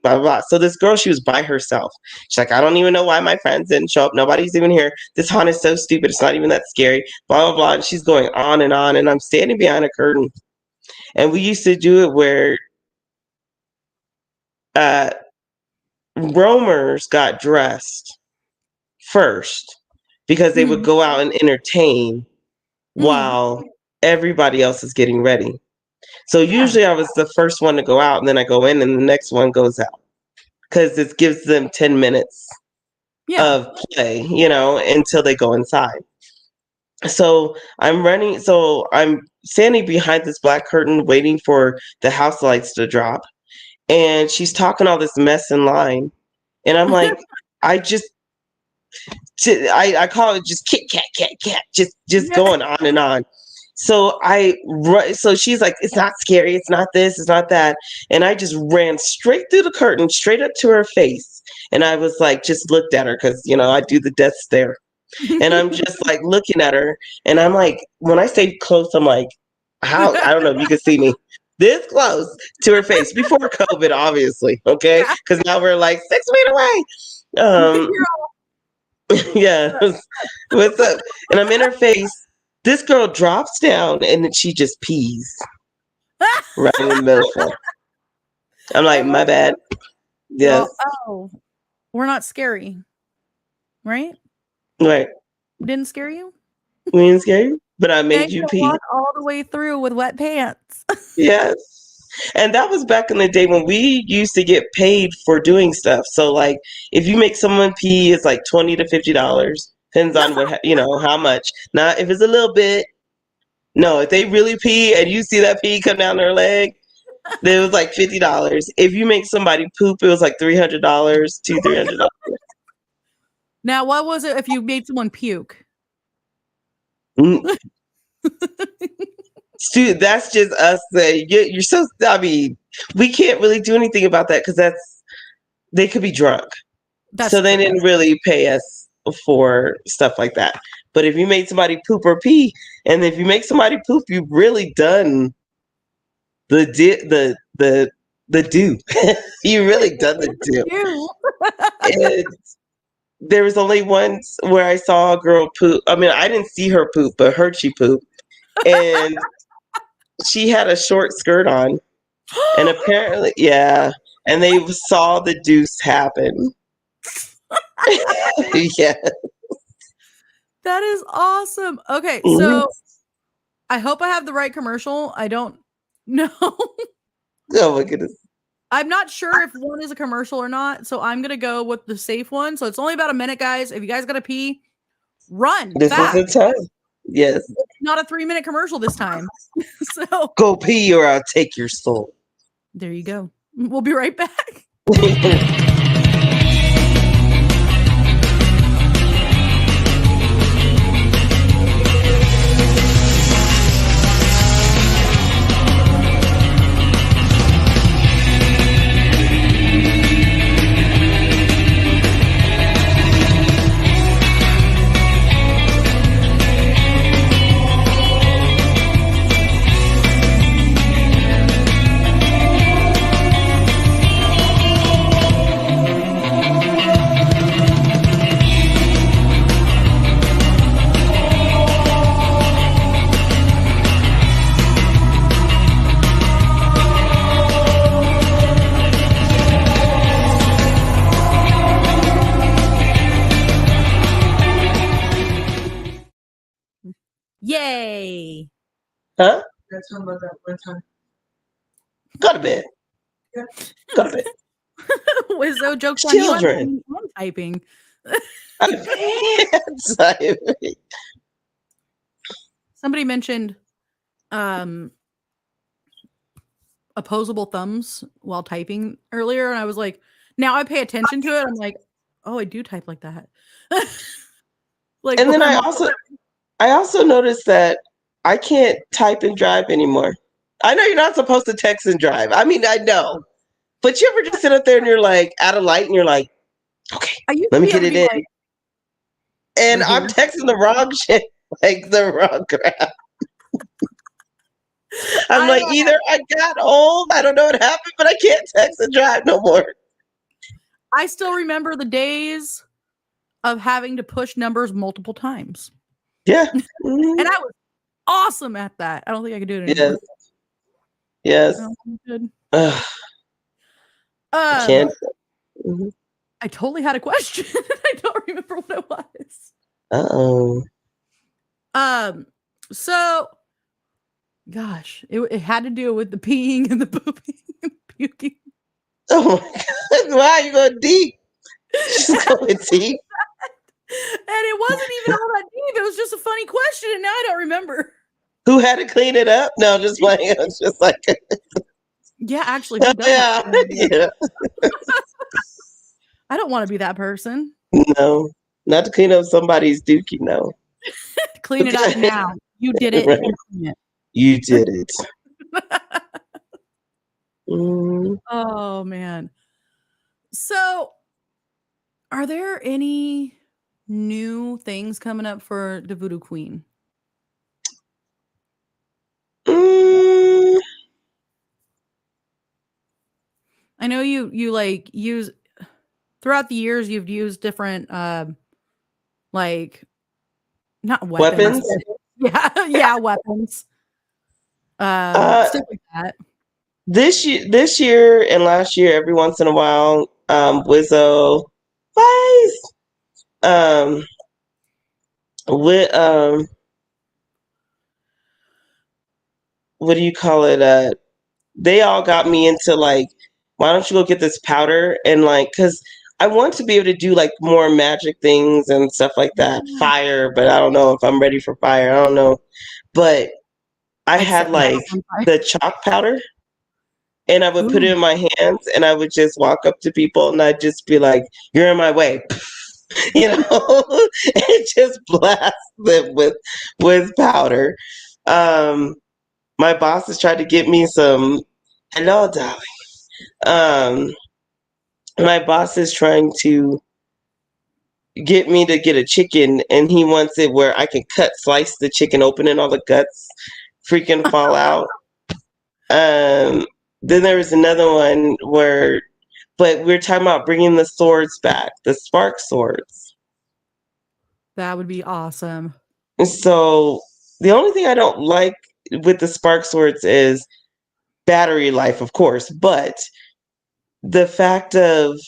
A: blah, blah. So this girl, she was by herself. She's like, I don't even know why my friends didn't show up. Nobody's even here. This haunt is so stupid. It's not even that scary. Blah, blah, blah. And she's going on. And I'm standing behind a curtain. And we used to do it where roamers got dressed first because they would go out and entertain while everybody else is getting ready. So usually I was the first one to go out, and then I go in and the next one goes out because it gives them 10 minutes of play, until they go inside. So I'm standing behind this black curtain waiting for the house lights to drop. And she's talking all this mess in line. And I'm like, I just I call it just Kit Kat, cat, cat, just going on and on. So so she's like, it's not scary, it's not this, it's not that, and I just ran straight through the curtain, straight up to her face, and I was like, just looked at her because I do the death stare, and I'm just like looking at her, and I'm like, when I say close, I'm like, how? I don't know if you can see me. This close to her face before COVID, obviously, okay? Because now we're like 6 feet away. Yeah, what's up? And I'm in her face. This girl drops down and then she just pees right in the middle of her. I'm like, my bad. Yes.
B: Oh, we're not scary, right?
A: Right.
B: We didn't scare you?
A: We didn't scare you, but I made you pee.
B: Walk all the way through with wet pants.
A: Yes. And that was back in the day when we used to get paid for doing stuff. So like if you make someone pee, it's like $20 to $50. Depends on what how much. Not if it's a little bit. No, if they really pee and you see that pee come down their leg, then it was like $50. If you make somebody poop, it was like $300, $300.
B: Now, what was it if you made someone puke?
A: Dude, that's just us saying you're so. I mean, we can't really do anything about that because they could be drunk. So they didn't really pay us for stuff like that. But if you make somebody poop or pee, and if you make somebody poop, you've really done the do. You really done the do. And there was only once where I saw a girl poop. I mean, I didn't see her poop, but heard she pooped. And she had a short skirt on. And apparently, yeah. And they saw the deuce happen. Yeah.
B: That is awesome. Okay, so I hope I have the right commercial. I don't know.
A: Oh my goodness.
B: I'm not sure if one is a commercial or not, so I'm gonna go with the safe one. So it's only about a minute, guys. If you guys gotta pee, run.
A: This
B: fast.
A: is the time. Yes.
B: It's not a 3-minute commercial this time. So
A: go pee or I'll take your soul.
B: There you go. We'll be right back. Yay.
A: Huh?
C: That's talking about that one time.
A: Go to bed.
C: Yeah.
A: Go to bed.
B: Wizzo jokes on
A: Children.
B: you. I'm typing. Somebody mentioned opposable thumbs while typing earlier, and I was like, now I pay attention to it. I'm like, oh, I do type like that. Like,
A: and then I also noticed that I can't type and drive anymore. I know you're not supposed to text and drive. I mean, I know. But you ever just sit up there and you're like at a light and you're like, okay, let me get it in. Like, and I'm texting the wrong shit, like the wrong crap. I'm like, either I got old, I don't know what happened, but I can't text and drive no more.
B: I still remember the days of having to push numbers multiple times.
A: Yeah.
B: And I was awesome at that. I don't think I could do it anymore.
A: Yes.
B: Good.
A: Can't.
B: I totally had a question. I don't remember what it was.
A: Uh-oh.
B: So, gosh, it had to do with the peeing and the pooping and puking.
A: Oh my God. Why are you going deep? Just going deep.
B: And it wasn't even all that deep. It was just a funny question, and now I don't remember.
A: Who had to clean it up? No, just playing. It was just like.
B: Yeah, actually.
A: Yeah.
B: I don't want to be that person.
A: No. Not to clean up somebody's dookie, no.
B: Clean it up now. You did it.
A: Right.
B: Clean it.
A: You did it. Mm.
B: Oh man. So, are there any new things coming up for the Voodoo Queen?
A: Mm.
B: I know you like use throughout the years you've used different like not weapons. Yeah, weapons. Stuff like that.
A: This year and last year, every once in a while, Wizzo, Vice, um, with what do you call it? They all got me into like, why don't you go get this powder and like, because I want to be able to do like more magic things and stuff like that. Fire, but I don't know if I'm ready for fire. I don't know, but I
B: I'd
A: had
B: set myself
A: like
B: on fire.
A: the chalk powder. And I would put it
B: Ooh.
A: in my hands and I would just walk up to people and I'd just be like, you're in my way, you know, and just blast them with powder. My boss has tried to get me some, hello, darling. Um, my boss is trying to get me to get a chicken and he wants it where I can slice the chicken open and all the guts freaking fall out. Then there was another one where, but we're talking about bringing the swords back, the spark swords.
B: That would be awesome.
A: And so the only thing I don't like with the spark swords is battery life, of course, but the fact of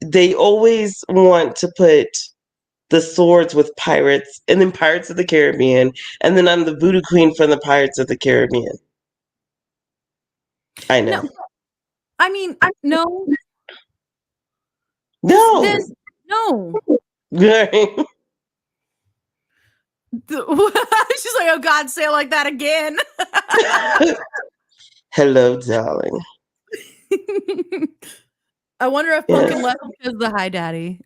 A: they always want to put the swords with pirates and then Pirates of the Caribbean, and then I'm the Voodoo Queen from the Pirates of the Caribbean. I know.
B: No, I mean, no.
A: No.
B: Then, no. She's like, oh God, say it like that again.
A: Hello, darling.
B: I wonder if
A: Yes.
B: Pumpkin left because of the hi daddy.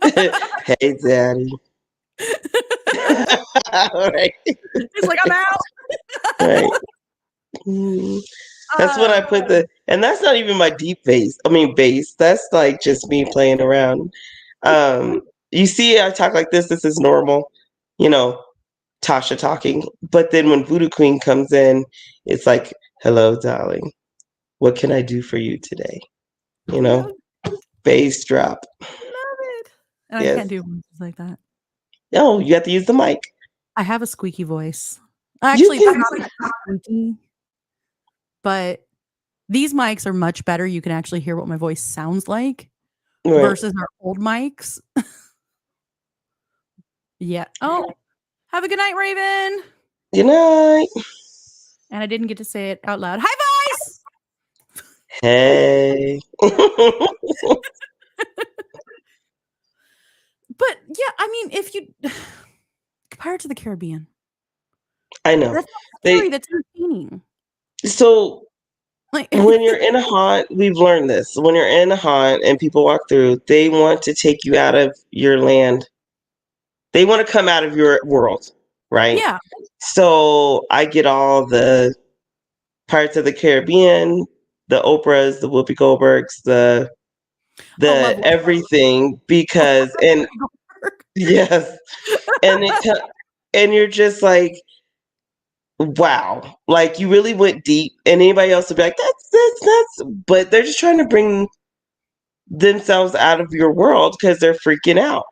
A: Hey, daddy. All right.
B: He's like, I'm out.
A: Right. That's when I put and that's not even my deep bass. I mean, bass. That's like just me playing around. You see, I talk like this. This is normal, you know, Tasha talking. But then when Voodoo Queen comes in, it's like, hello, darling. What can I do for you today? You know, bass drop.
B: Love it. And
A: Yes.
B: I can't do voices like that.
A: No, you have to use the mic.
B: I have a squeaky voice. Actually, it's not like squeaky, but these mics are much better. You can actually hear what my voice sounds like versus our old mics. Yeah. Oh, have a good night, Raven.
A: Good night.
B: And I didn't get to say it out loud. Hi, Vice.
A: Hey.
B: But yeah, I mean, if you Pirates of the Caribbean,
A: I know.
B: that's not scary, that's entertaining.
A: So
B: Like
A: when you're in a haunt, we've learned this. When you're in a haunt and people walk through, they want to take you out of your land. They want to come out of your world, right?
B: Yeah.
A: So I get all the Pirates of the Caribbean, the Oprahs, the Whoopi Goldbergs, the everything because and yes, and you're just like, wow, like you really went deep. And anybody else would be like, that's, but they're just trying to bring themselves out of your world because they're freaking out.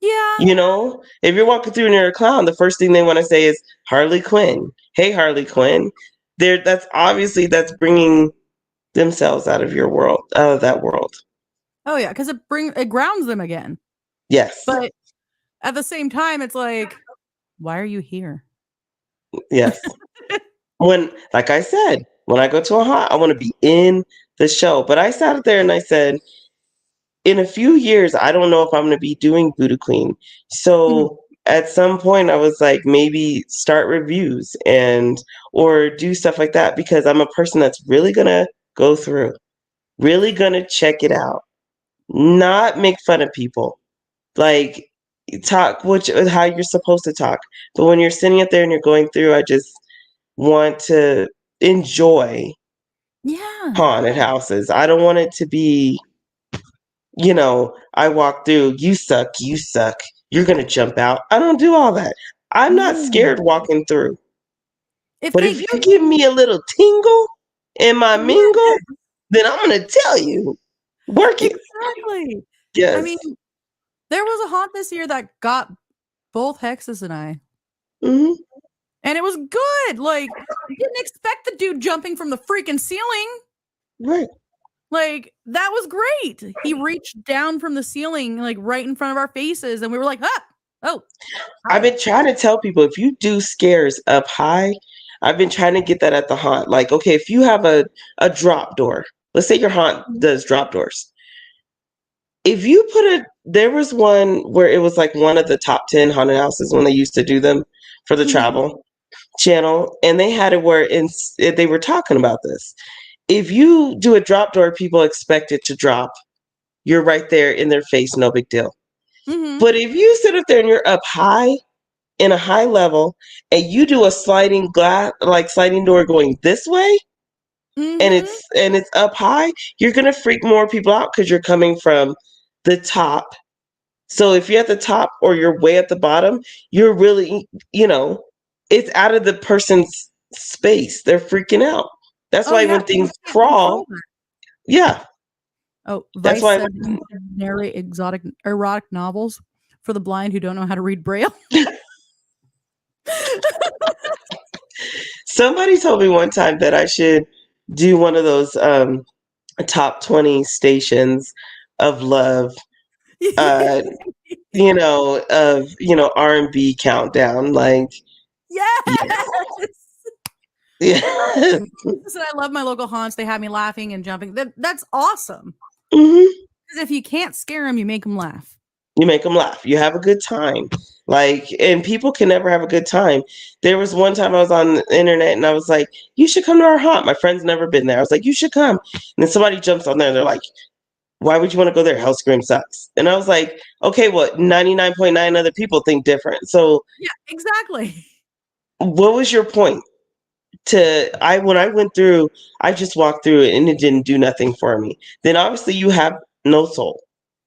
B: Yeah.
A: You know, if you're walking through and you're a clown, the first thing they want to say is Harley Quinn. Hey, Harley Quinn. That's bringing themselves out of your world, out of that world.
B: Oh yeah, because it grounds them again.
A: Yes.
B: But at the same time, it's like, why are you here?
A: Yes. When, like I said, when I go to a haunt, I want to be in the show. But I sat there and I said, in a few years, I don't know if I'm going to be doing Voodoo Queen. So at some point, I was like, maybe start reviews or do stuff like that because I'm a person that's really going to go through, really going to check it out, not make fun of people. like talk how you're supposed to talk. But when you're sitting up there and you're going through, I just want to enjoy haunted houses. I don't want it to be, I walk through, you suck, you're gonna jump out. I don't do all that. I'm not scared walking through. But if you give me a little tingle in my mingle, then I'm gonna tell you, work it.
B: Exactly.
A: Yes.
B: I mean, there was a haunt this year that got both Hexes and I.
A: Mm-hmm.
B: And it was good. Like, you didn't expect the dude jumping from the freaking ceiling.
A: Right.
B: Like, that was great. He reached down from the ceiling, like right in front of our faces, and we were like, oh.
A: I've been trying to tell people, if you do scares up high, I've been trying to get that at the haunt. Like, okay, if you have a drop door, let's say your haunt does drop doors. If you there was one where it was like one of the top 10 haunted houses when they used to do them for the travel channel, and they had it where they were talking about this. If you do a drop door, people expect it to drop. You're right there in their face, no big deal.
B: Mm-hmm.
A: But if you sit up there and you're up high, in a high level, and you do a sliding door going this way, and it's up high, you're gonna freak more people out because you're coming from the top. So if you're at the top or you're way at the bottom, you're really, it's out of the person's space. They're freaking out. That's why when things crawl,
B: Oh,
A: that's
B: Vice
A: why
B: said you should narrate erotic novels for the blind who don't know how to read Braille.
A: Somebody told me one time that I should do one of those top 20 stations of love, of R&B countdown. Like,
B: yes.
A: Yeah.
B: Listen, I love my local haunts. They have me laughing and jumping. That's awesome.
A: Mm-hmm.
B: Because if you can't scare them, you make them laugh.
A: You make them laugh. You have a good time. And people can never have a good time. There was one time I was on the internet and I was like, you should come to our haunt. My friend's never been there. I was like, you should come. And then somebody jumps on there and they're like, why would you want to go there? Hell Scream sucks. And I was like, okay, well, 99.9 other people think different. So
B: yeah, exactly.
A: What was your point? When I went through, I just walked through it and it didn't do nothing for me. Then obviously you have no soul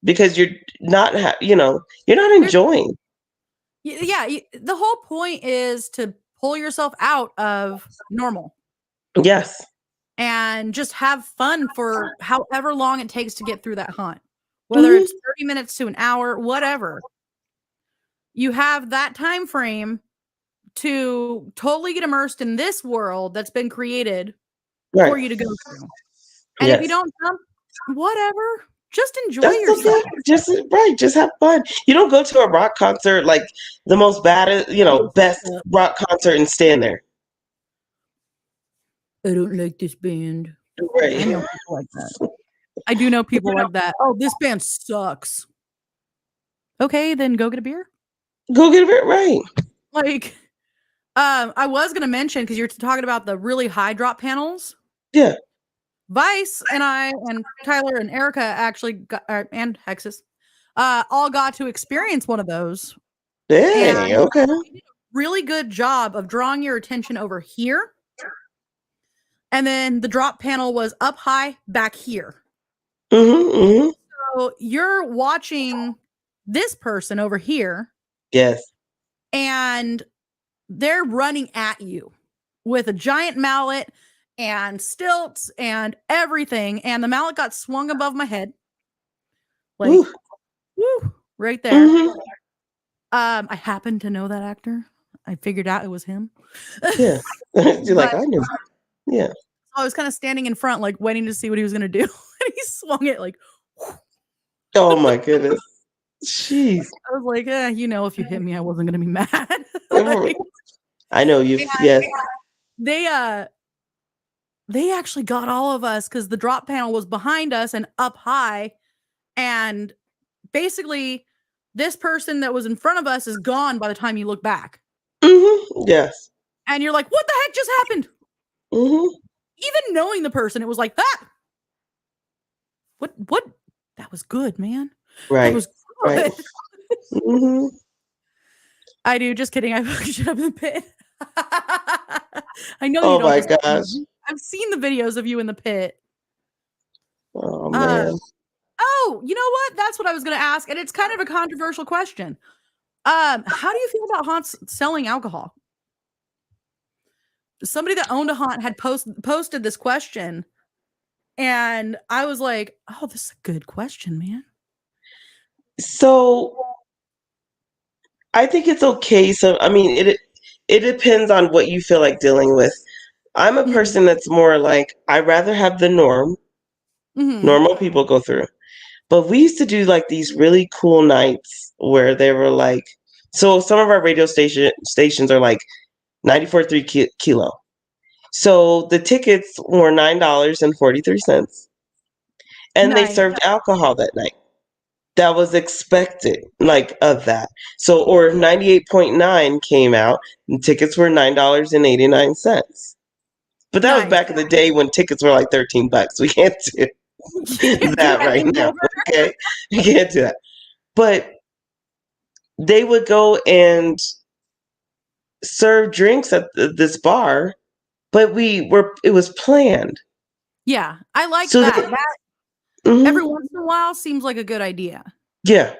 A: because you're not, you're not enjoying.
B: Yeah, the whole point is to pull yourself out of normal.
A: Yes.
B: And just have fun for however long it takes to get through that haunt. Whether it's 30 minutes to an hour, whatever. You have that time frame to totally get immersed in this world that's been created for you to go through. And if you don't jump, whatever. Just enjoy yourself.
A: Okay. Just have fun. You don't go to a rock concert like the most best rock concert and stand there.
B: I don't like this band.
A: Right.
B: I know people like that. I do know people like that. Oh, this band sucks. Okay, then go get a beer.
A: Go get a beer, right.
B: Like, I was going to mention, because you're talking about the really high drop panels.
A: Yeah.
B: Vice and I and Tyler and Erica actually got, and Hexus, all got to experience one of those.
A: Hey, okay.
B: They did a really good job of drawing your attention over here. And then the drop panel was up high back here.
A: Mm-hmm.
B: So you're watching this person over here.
A: Yes.
B: And they're running at you with a giant mallet and stilts and everything. And the mallet got swung above my head. Like, woo, right there.
A: Mm-hmm.
B: I happen to know that actor. I figured out it was him.
A: Yeah. You're like, I knew. Yeah.
B: I was kind of standing in front, like waiting to see what he was going to do. And he swung it like, whoo.
A: Oh my goodness. Jeez.
B: I was like, if you hit me, I wasn't going to be mad. Like,
A: I know you. Yes.
B: They actually got all of us because the drop panel was behind us and up high. And basically, this person that was in front of us is gone by the time you look back.
A: Mm-hmm. Yes.
B: And you're like, what the heck just happened?
A: Mm-hmm.
B: Even knowing the person, it was like, What? That was good, man.
A: Right.
B: That was good.
A: Mm-hmm.
B: I do. Just kidding. I fucking shit up in the pit. I know you
A: Oh
B: don't.
A: my
B: Just
A: gosh.
B: I've seen the videos of you in the pit.
A: Oh man.
B: Oh, you know what? That's what I was going to ask, and it's kind of a controversial question. How do you feel about haunts selling alcohol? Somebody that owned a haunt had posted this question, and I was like, "Oh, this is a good question, man."
A: So I think it's okay. So I mean, it depends on what you feel like dealing with. I'm a person that's more like I'd rather have the normal people go through. But we used to do like these really cool nights where they were like, so some of our radio stations are like 94.3 kilo. So the tickets were $9.43, and they
B: Nice.
A: served alcohol that night. That was expected, like of that. So, or 98.9 came out, and tickets were $9.89. But that was
B: Nice.
A: back in the day when tickets were like $13. We can't do that right now. Okay, we can't do that. But they would go and serve drinks at this bar, but it was planned.
B: Yeah, I like
A: So
B: that.
A: that,
B: That
A: mhm,
B: every once in a while seems like a good idea.
A: yeah,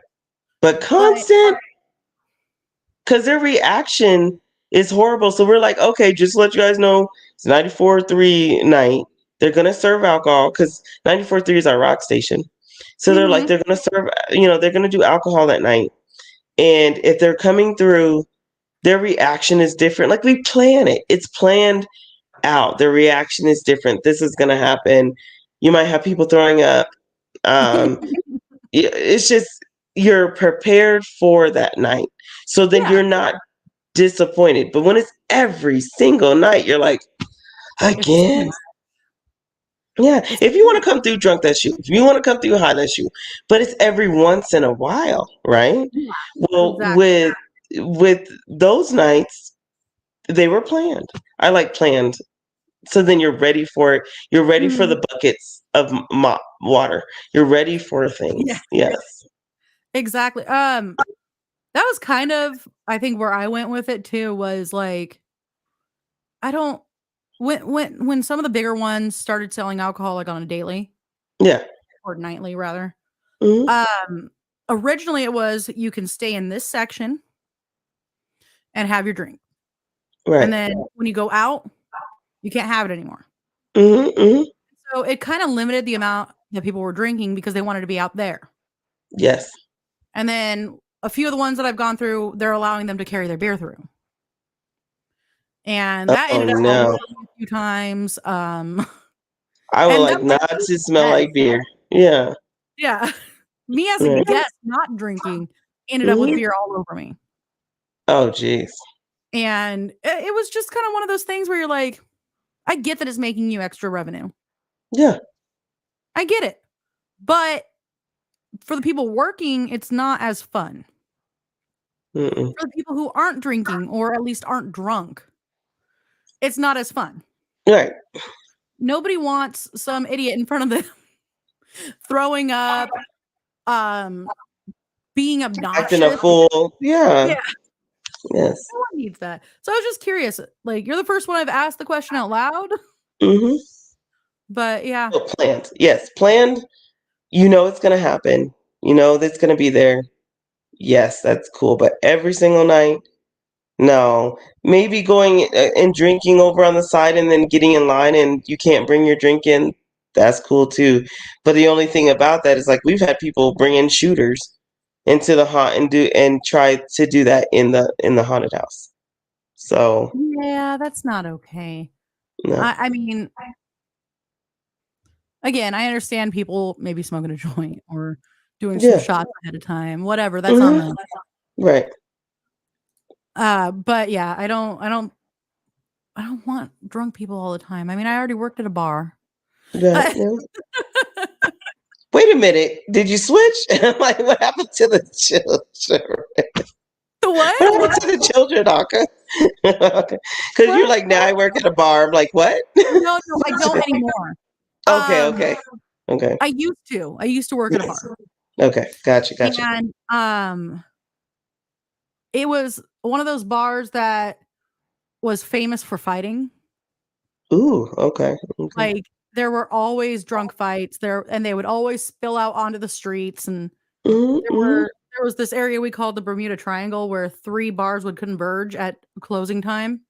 A: but
B: But
A: constant, because their reaction is horrible. So we're like, okay, just to let you guys know, it's 94.3 night. They're gonna serve alcohol because 94.3 is our rock station. So they're like, they're gonna serve, they're gonna do alcohol that night. And if they're coming through, their reaction is different. Like we plan it. It's planned out. Their reaction is different. This is gonna happen. You might have people throwing up. It's just you're prepared for that night. So then you're not disappointed. But when it's every single night, you're like,
B: it's
A: again? Yeah. If you want to come through drunk, that's you. If you want to come through high, that's you. But it's every once in a while, right? Well,
B: exactly.
A: with those nights, they were planned. I like planned. So then you're ready for it. You're ready for the buckets of mop water. You're ready for things.
B: Yeah,
A: Yes.
B: exactly. That was kind of, I think, where I went with it too, was like, I don't, when some of the bigger ones started selling alcohol like on a daily
A: Yeah.
B: or nightly rather,
A: Mhm.
B: originally it was you can stay in this section and have your drink.
A: Right.
B: And then when you go out, you can't have it anymore.
A: Mm-hmm.
B: So it kind of limited the amount that people were drinking because they wanted to be out there.
A: Yes.
B: And then a few of the ones that I've gone through, they're allowing them to carry their beer through. And that
A: Oh
B: ended up
A: no.
B: happening a few times.
A: I would
B: And that
A: like
B: was
A: not
B: me
A: to
B: as a
A: smell like
B: guest.
A: beer. Yeah.
B: Yeah. Me as a
A: Right.
B: guest not drinking ended up with
A: Mhm.
B: beer all over me.
A: Oh geez.
B: And it was just kind of one of those things where you're like, I get that it's making you extra revenue.
A: Yeah.
B: I get it. But for the people working, it's not as fun.
A: Mm-mm.
B: For the people who aren't drinking or at least aren't drunk, it's not as fun.
A: Right.
B: Nobody wants some idiot in front of them throwing up, um, being
A: Acting a
B: obnoxious.
A: fool. Yeah.
B: Yeah,
A: Yes.
B: no one needs that. So I was just curious. Like, you're the first one I've asked the question out loud,
A: Mm-hmm.
B: but yeah.
A: So planned. Yes. Planned. You know it's gonna happen. You know that's gonna be there. Yes, that's cool. But every single night, no. Maybe going and drinking over on the side and then getting in line and you can't bring your drink in. That's cool too. But the only thing about that is like we've had people bring in shooters into the haunt and try to do that in the haunted house. So
B: Yeah, that's not okay.
A: no.
B: I mean, again, I understand people maybe smoking a joint or doing some
A: Yeah.
B: shots ahead of time, whatever. That's on
A: Hmm.
B: them.
A: Right.
B: But yeah, I don't want drunk people all the time. I mean, I already worked at a bar.
A: Yeah. Yeah. Wait a minute. Did you switch? I'm like, what happened to the children?
B: The
A: What
B: what?
A: happened to the children, Åkkä? Okay. Because you're
B: What?
A: like, now I work at a bar. I'm like, what?
B: No, I don't anymore.
A: Okay, okay. Okay.
B: I used to. I used to work at a bar.
A: Yes. Okay. Gotcha. Gotcha.
B: And it was one of those bars that was famous for fighting.
A: Ooh, okay.
B: Like there were always drunk fights there, and they would always spill out onto the streets. And there was this area we called the Bermuda Triangle where 3 bars would converge at closing time.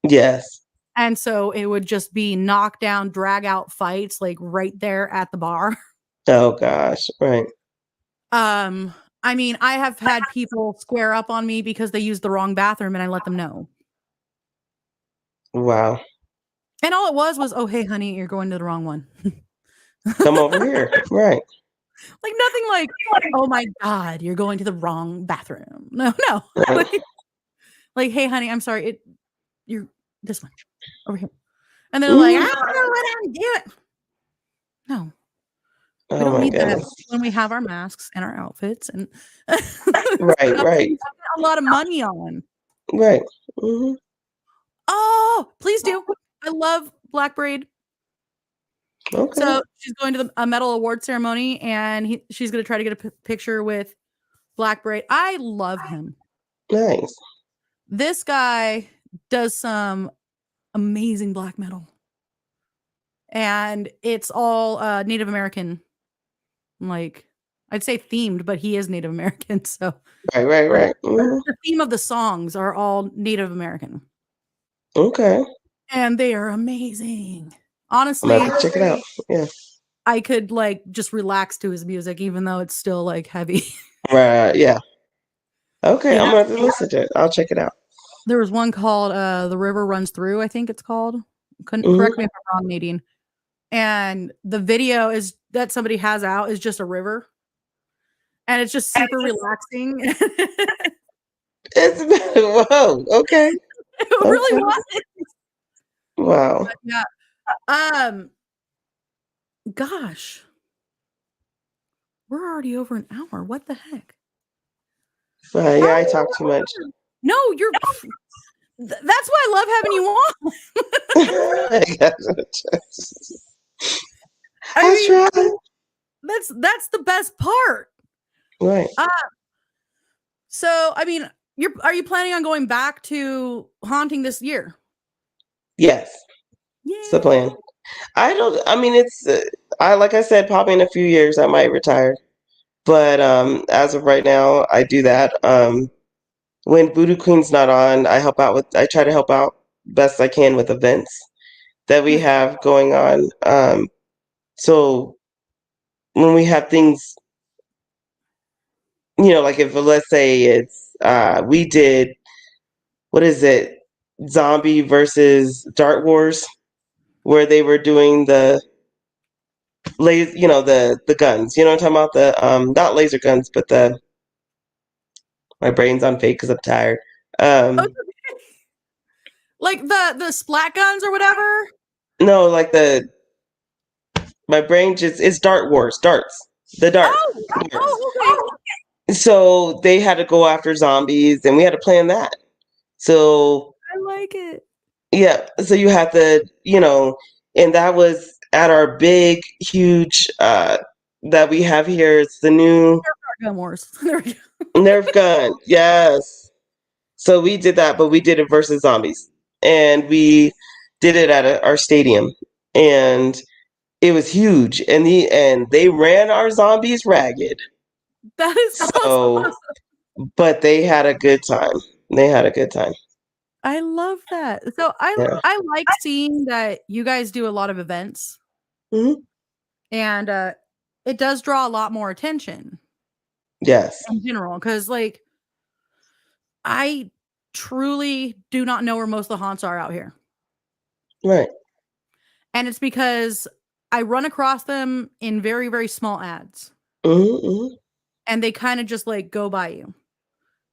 A: Yes.
B: And so it would just be knockdown, drag out fights like right there at the bar.
A: Oh gosh, right.
B: I mean, I have had people square up on me because they used the wrong bathroom and I let them know.
A: Wow.
B: And all it was, oh, hey, honey, you're going to the wrong one.
A: Come over here. Right.
B: Like nothing like, oh my God, you're going to the wrong bathroom. No. Like, hey, honey, I'm sorry. You're this one over here. And they're like, I don't know what I'm doing. No. We don't need that when we have our masks and our outfits and
A: right.
B: A lot of money on.
A: Right.
B: Oh, please do. I love Black Braid.
A: Okay.
B: So she's going to a medal award ceremony, and she's going to try to get a picture with Black Braid. I love him.
A: Nice.
B: This guy does some amazing black metal, and it's all Native American. Like I'd say themed, but he is Native American, so
A: right.
B: The theme of the songs are all Native American.
A: Okay.
B: And they are amazing. Honestly,
A: I'm gonna check it out. Yeah.
B: I could like just relax to his music, even though it's still like heavy.
A: Right. Yeah. Okay. I'm gonna listen to it. I'll check it out.
B: There was one called "The River Runs Through." I think it's called. Correct me if I'm wrong, Nadine. And the video is that somebody has out is just a river, and it's just super relaxing.
A: It's whoa. Okay.
B: It really was.
A: Wow.
B: But yeah. Gosh, we're already over an hour. What the heck?
A: Yeah, I talk too much.
B: No, you're. That's why I love having you on. I mean, that's the best part.
A: Right.
B: So I mean, are you planning on going back to haunting this year?
A: Yes.
B: Yay.
A: It's the plan. I mean, it's like I said, probably in a few years I might retire. But as of right now, I do that. When Voodoo Queen's not on, I try to help out best I can with events that we have going on. So when we have things, like if let's say it's we did, what is it, Zombie versus Dart Wars, where they were doing the the guns. You know what I'm talking about? The not laser guns, but my brain's on fake because I'm tired.
B: Like the splat guns or whatever.
A: No, like my brain it's Dart Wars, darts. The dart.
B: Oh, okay.
A: So they had to go after zombies, and we had to plan that. So
B: I like it.
A: Yeah, so you have to, and that was at our big, huge that we have here. It's the new
B: Gun Wars. There we go.
A: Nerf gun. Yes. So we did that, but we did it versus zombies, and we did it at our stadium, and it was huge, and they ran our zombies ragged.
B: That is so awesome.
A: But they had a good time.
B: I love that. So I like seeing that you guys do a lot of events, and it does draw a lot more attention.
A: Yes,
B: in general, because like I truly do not know where most of the haunts are out here.
A: Right.
B: And it's because I run across them in very, very small ads. And they kind of just like go by you.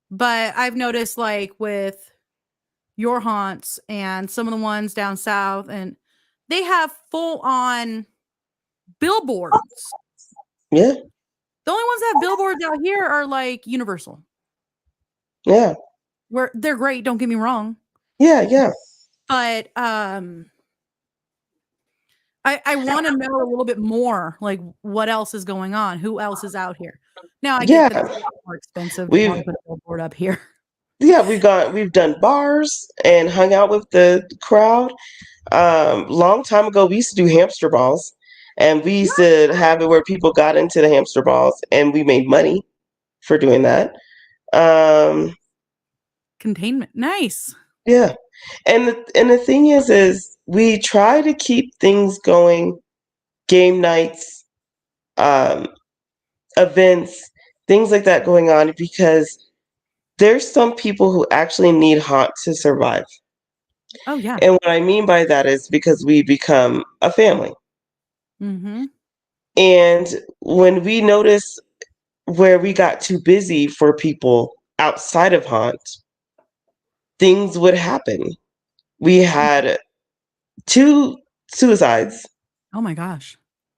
B: But I've noticed like with your haunts and some of the ones down south, and they have full on billboards.
A: Yeah.
B: The only ones that have billboards out here are like Universal.
A: Yeah.
B: Where they're great, don't get me wrong.
A: Yeah.
B: But I want to know a little bit more, like what else is going on, who else is out here. Now I get that it's a lot more expensive to put a billboard up here.
A: Yeah, we've done bars and hung out with the crowd. Long time ago, we used to do hamster balls, and we used to have it where people got into the hamster balls, and we made money for doing that. Um,
B: Containment. Nice.
A: yeah, and the thing is we try to keep things going, game nights, um, events, things like that going on because there's some people who actually need haunt to survive.
B: Oh yeah.
A: And what I mean by that is because we become a family.
B: Mm-hmm.
A: And when we notice where we got too busy for people outside of haunt, things would happen. We had 2 suicides.
B: Oh my gosh.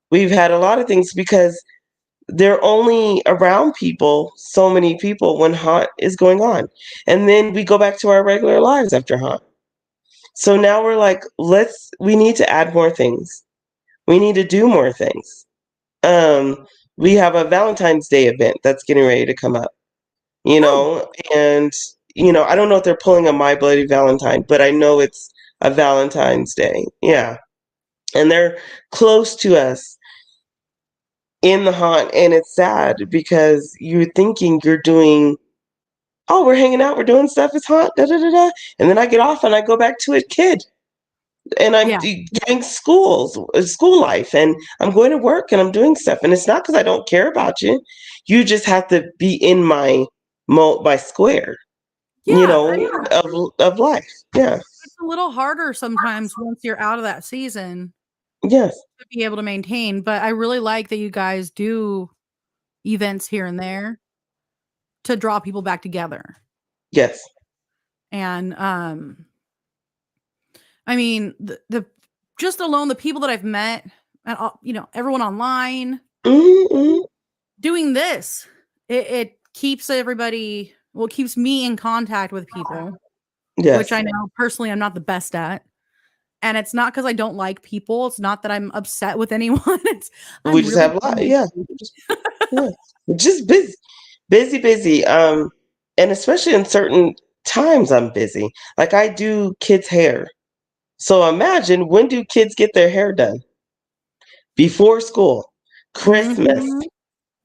A: We've had a lot of things because they're only around people, so many people, when haunt is going on. And then we go back to our regular lives after haunt. So now we're like, we need to add more things. We need to do more things. We have a Valentine's Day event that's getting ready to come up, and I don't know if they're pulling a My Bloody Valentine, but I know it's a Valentine's Day. Yeah. And they're close to us in the haunt, and it's sad because you're thinking you're doing, oh, we're hanging out, we're doing stuff, it's haunt, da da da da. And then I get off and I go back to a kid. And I'm
B: Yeah.
A: doing school life, and I'm going to work and I'm doing stuff. And it's not because I don't care about you. You just have to be in my square,
B: Yeah.
A: of life. Yeah.
B: It's a little harder sometimes once you're out of that season
A: Yes.
B: to be able to maintain. But I really like that you guys do events here and there to draw people back together.
A: Yes.
B: And I mean the just alone the people that I've met and everyone online
A: Mm-hmm.
B: doing this, it keeps everybody, well, it keeps me in contact with people,
A: Yes.
B: which I know personally I'm not the best at. And it's not because I don't like people. It's not that I'm upset with anyone. I'm
A: We just
B: really
A: have a lot. Yeah. Yeah. Just busy, busy, busy. And especially in certain times, I'm busy. Like I do kids' hair. So imagine, when do kids get their hair done? Before school, Christmas,
B: Mhm.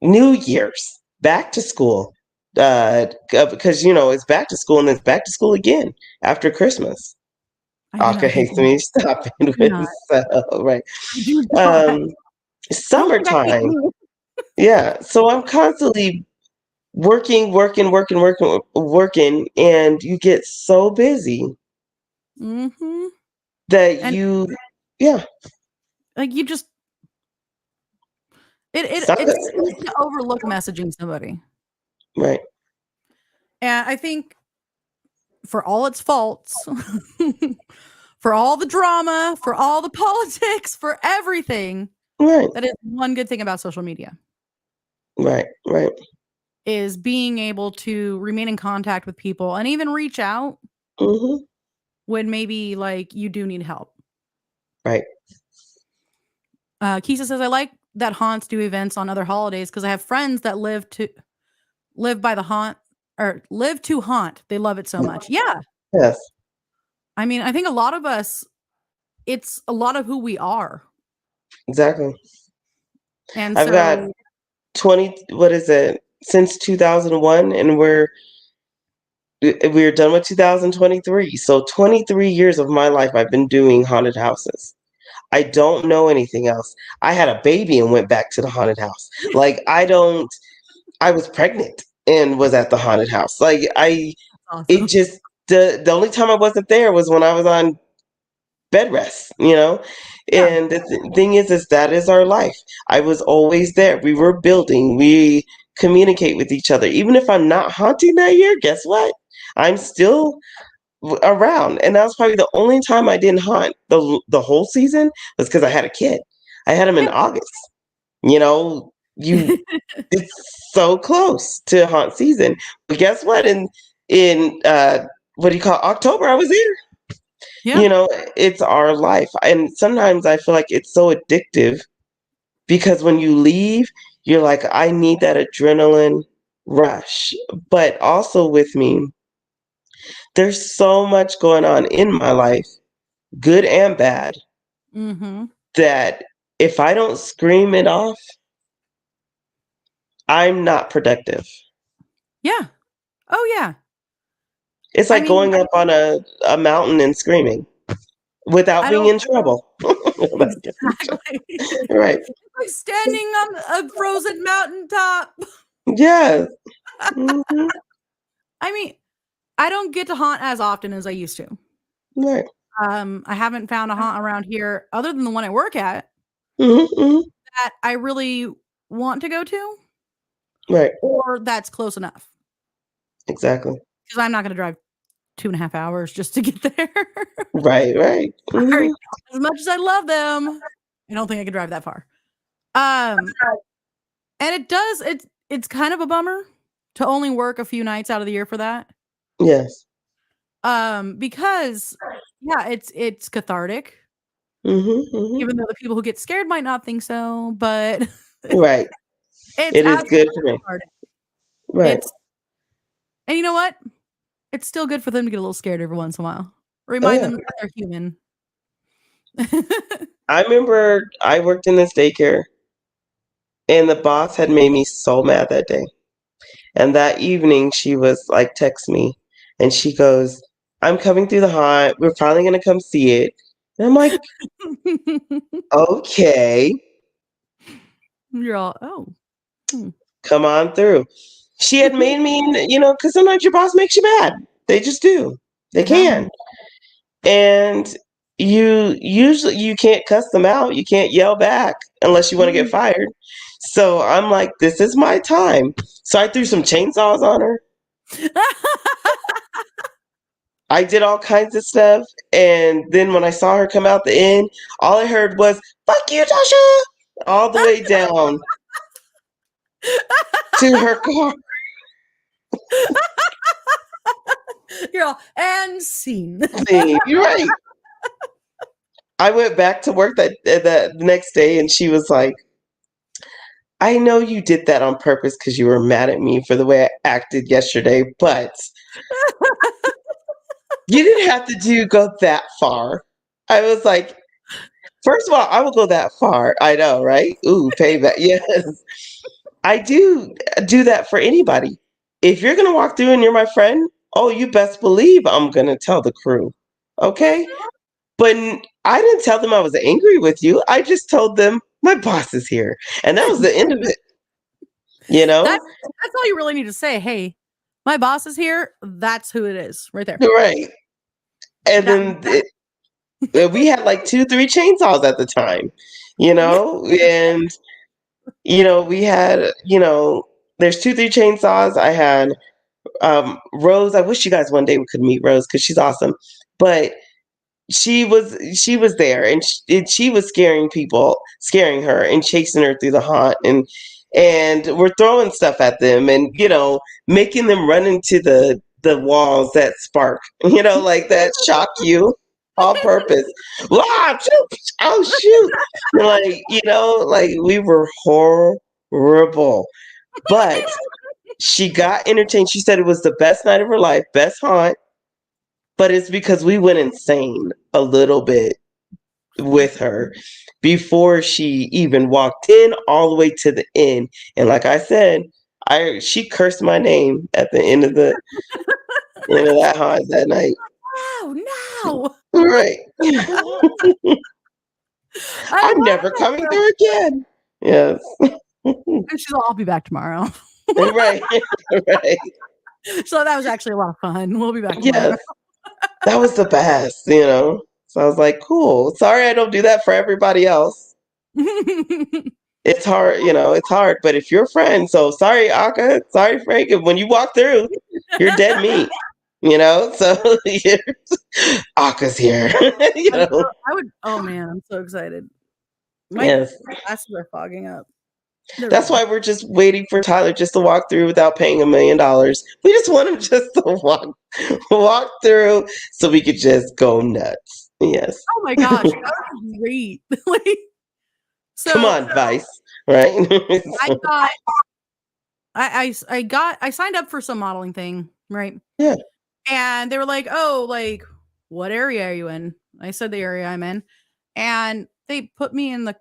A: New Year's, back to school. Because it's back to school and it's back to school again after Christmas.
B: I do
A: Åkkä
B: not think
A: hates me stopping
B: I do
A: with
B: not.
A: right.
B: I do not.
A: Um,
B: I don't think I hate
A: Summertime.
B: you.
A: Yeah. So I'm constantly working, working, working, working, working, and you get so busy
B: Mhm.
A: that
B: And
A: yeah,
B: like you just
A: it's not
B: it's
A: good.
B: easy to overlook messaging somebody.
A: Right.
B: And I think for all its faults, for all the drama, for all the politics, for everything,
A: Right.
B: that is one good thing about social media
A: Right. Right.
B: is being able to remain in contact with people and even reach out
A: Mm-hmm.
B: when maybe like you do need help.
A: Right.
B: Kisa says, I like that haunts do events on other holidays because I have friends that live by the haunt or live to haunt. They love it so much. Yeah.
A: Yes.
B: I mean, I think a lot of us, it's a lot of who we are.
A: Exactly.
B: And
A: I've got
B: so
A: 20. What is it? Since 2001, and we're done with 2023. So 23 years of my life, I've been doing haunted houses. I don't know anything else. I had a baby and went back to the haunted house. Like I was pregnant and was at the haunted house. Like it
B: awesome.
A: just, the only time I wasn't there was when I was on bed rest,
B: Yeah.
A: And the thing is that is our life. I was always there. We were building. We communicate with each other. Even if I'm not haunting that year, guess what? I'm still around. And that was probably the only time I didn't haunt the whole season was because I had a kid. I had him in
B: Yeah.
A: August. You it's so close to haunt season. But guess what? In what do you call October, I was here.
B: Yeah.
A: It's our life. And sometimes I feel like it's so addictive because when you leave, you're like, I need that adrenaline rush. But also with me, there's so much going on in my life, good and bad, that if I don't scream it off, I'm not productive.
B: Yeah. Oh, yeah.
A: It's like going up on a mountain and screaming without being in trouble.
B: Exactly.
A: Right.
B: Like standing on a frozen mountaintop.
A: Yes. Mm-hmm.
B: I mean, I don't get to haunt as often as I used to.
A: Right.
B: I haven't found a haunt around here other than the one I work at that I really want to go to.
A: Right.
B: Or that's close enough.
A: Exactly.
B: Because I'm not going to drive 2.5 hours just to get there.
A: Right. Mm-hmm.
B: As much as I love them, I don't think I could drive that far. And it's kind of a bummer to only work a few nights out of the year for that.
A: Yes.
B: Because it's cathartic.
A: Mm-hmm.
B: Even though the people who get scared might not think so, but
A: Right.
B: It's
A: It is good for me.
B: cathartic.
A: Right.
B: And you know what? It's still good for them to get a little scared every once in a while. Remind them that they're human.
A: I remember I worked in this daycare, and the boss had made me so mad that day. And that evening, she was like, text me, and she goes, "I'm coming through the haunt. We're finally gonna come see it." And I'm like, "Okay,
B: You're all, oh.
A: come on through." She had made me, because sometimes your boss makes you mad. They just do. They can. And you can't cuss them out. You can't yell back unless you want to get fired. So I'm like, this is my time. So I threw some chainsaws on her. I did all kinds of stuff. And then when I saw her come out the end, all I heard was, "Fuck you, Tasha," all the way down to her car.
B: You're all, and scene.
A: You're right. I went back to work that next day, and she was like, "I know you did that on purpose because you were mad at me for the way I acted yesterday, but you didn't have to go that far." I was like, first of all, I will go that far. I know, right? Ooh, payback. Yes. I do that for anybody. If you're going to walk through and you're my friend, oh, you best believe I'm going to tell the crew. Okay? But I didn't tell them I was angry with you. I just told them my boss is here. And that was the end of it.
B: That's all you really need to say. Hey, my boss is here. That's who it is right there.
A: Right. And then we had like 2-3 chainsaws at the time, and, we had, there's 2-3 chainsaws. I had Rose. I wish you guys one day we could meet Rose because she's awesome. But she was there, and she was scaring her and chasing her through the haunt, and we're throwing stuff at them, and making them run into the walls that spark, like that shock you on purpose. Wow, shoot, oh shoot. Like we were horrible. But she got entertained. She said it was the best night of her life, best haunt. But it's because we went insane a little bit with her before she even walked in all the way to the end. And like I said, she cursed my name at the end of that haunt that night.
B: Oh
A: no! Right. I'm never coming through again. Yes.
B: And she's like, I'll be back tomorrow.
A: Right.
B: So that was actually a lot of fun. We'll be back tomorrow.
A: Yes. That was the best, So I was like, cool. Sorry I don't do that for everybody else. It's hard, it's hard. But if you're a friend, so sorry, Åkkä, sorry, Frank. When you walk through, you're dead meat. So Åkkä's here.
B: I would. Oh man, I'm so excited. My glasses are fogging up.
A: That's why we're just waiting for Tyler just to walk through without paying $1 million. We just want him just to walk through so we could just go nuts. Yes.
B: Oh my gosh, that was great.
A: Come on, Vice. Right?
B: I signed up for some modeling thing, right?
A: Yeah.
B: And they were like, oh, like, what area are you in? I said the area I'm in. And they put me in the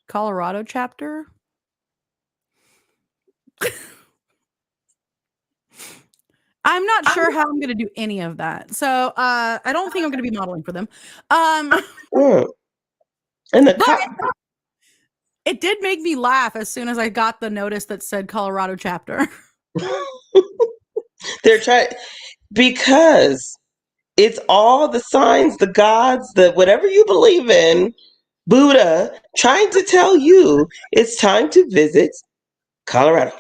B: Colorado chapter. I'm not sure how I'm going to do any of that. So I don't think I'm going to be modeling for them.
A: And
B: it did make me laugh as soon as I got the notice that said Colorado chapter.
A: They're trying, because it's all the signs, the gods, the whatever you believe in, Buddha, trying to tell you it's time to visit Colorado.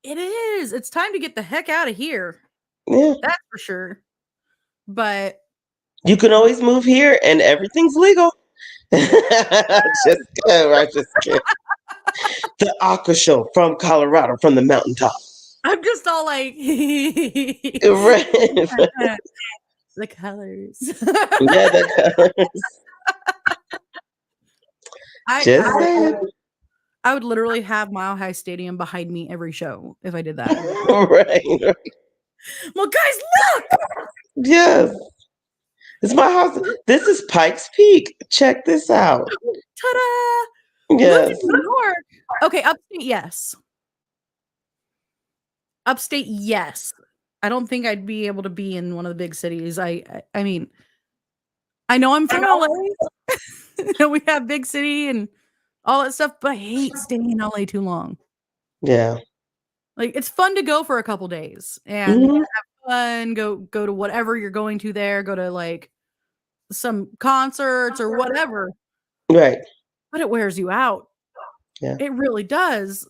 B: It is. It's time to get the heck out of here.
A: Yeah.
B: That's for sure. But
A: you can always move here and everything's legal. Just kidding. The Åkkä show from Colorado, from the mountaintop.
B: I'm just all like,
A: Right.
B: The colors.
A: Yeah, the colors.
B: I would literally have Mile High Stadium behind me every show if I did that.
A: Right.
B: Well, guys, look!
A: Yes. It's my house. This is Pikes Peak. Check this out.
B: Ta-da!
A: Yes.
B: Look at New York. Okay, upstate, yes. Upstate, yes. I don't think I'd be able to be in one of the big cities. I mean, I know I'm from LA. We have big city and all that stuff, but I hate staying in LA too long.
A: Yeah.
B: Like, it's fun to go for a couple days and have fun, go to whatever you're going to there, go to like some concerts or whatever.
A: Right.
B: But it wears you out.
A: Yeah.
B: It really does.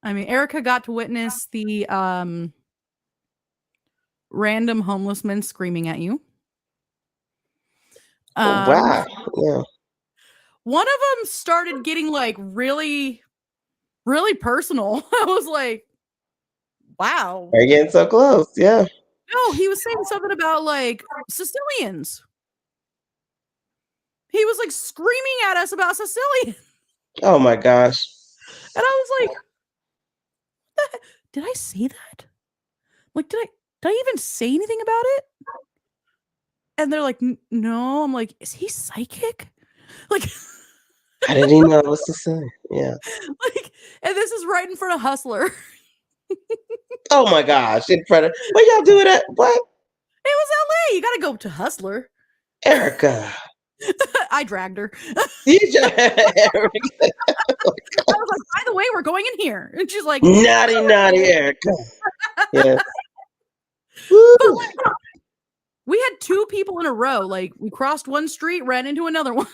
B: I mean, Erica got to witness the random homeless men screaming at you.
A: Wow. Yeah.
B: One of them started getting like really, really personal. I was like, wow.
A: They're getting so close. Yeah.
B: No, he was saying something about like Sicilians. He was like screaming at us about Sicilians.
A: Oh my gosh.
B: And I was like, did I say that? Like, did I even say anything about it? And they're like, no. I'm like, is he psychic? Like,
A: how did he know what to say? Yeah.
B: Like, and this is right in front of Hustler.
A: Oh my gosh. In front of, what y'all doing at? What?
B: It was LA. You got to go to Hustler.
A: Erica.
B: I dragged her.
A: Erica.
B: I was like, by the way, we're going in here. And she's like,
A: naughty Erica. Yeah.
B: But like, we had two people in a row. Like, we crossed one street, ran into another one.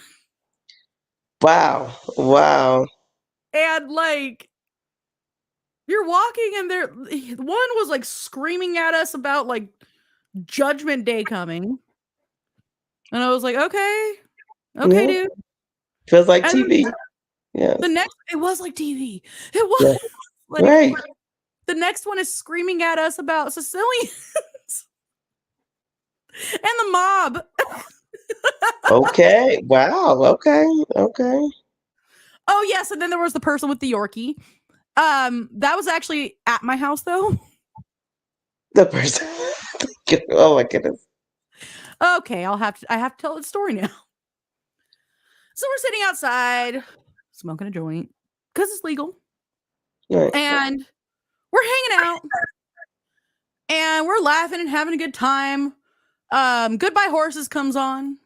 A: Wow.
B: And like, you're walking and one was like screaming at us about like Judgment Day coming. And I was like, okay, dude.
A: Feels like TV. Yeah.
B: It was like TV. It was.
A: Yeah.
B: Like,
A: right.
B: The next one is screaming at us about Sicilians. And the mob.
A: Okay. Wow. Okay.
B: Oh, yes. And then there was the person with the Yorkie. That was actually at my house, though.
A: The person. Oh, my goodness.
B: Okay. I have to tell the story now. So we're sitting outside, smoking a joint, because it's legal.
A: Right.
B: And we're hanging out. And we're laughing and having a good time. Goodbye Horses comes on.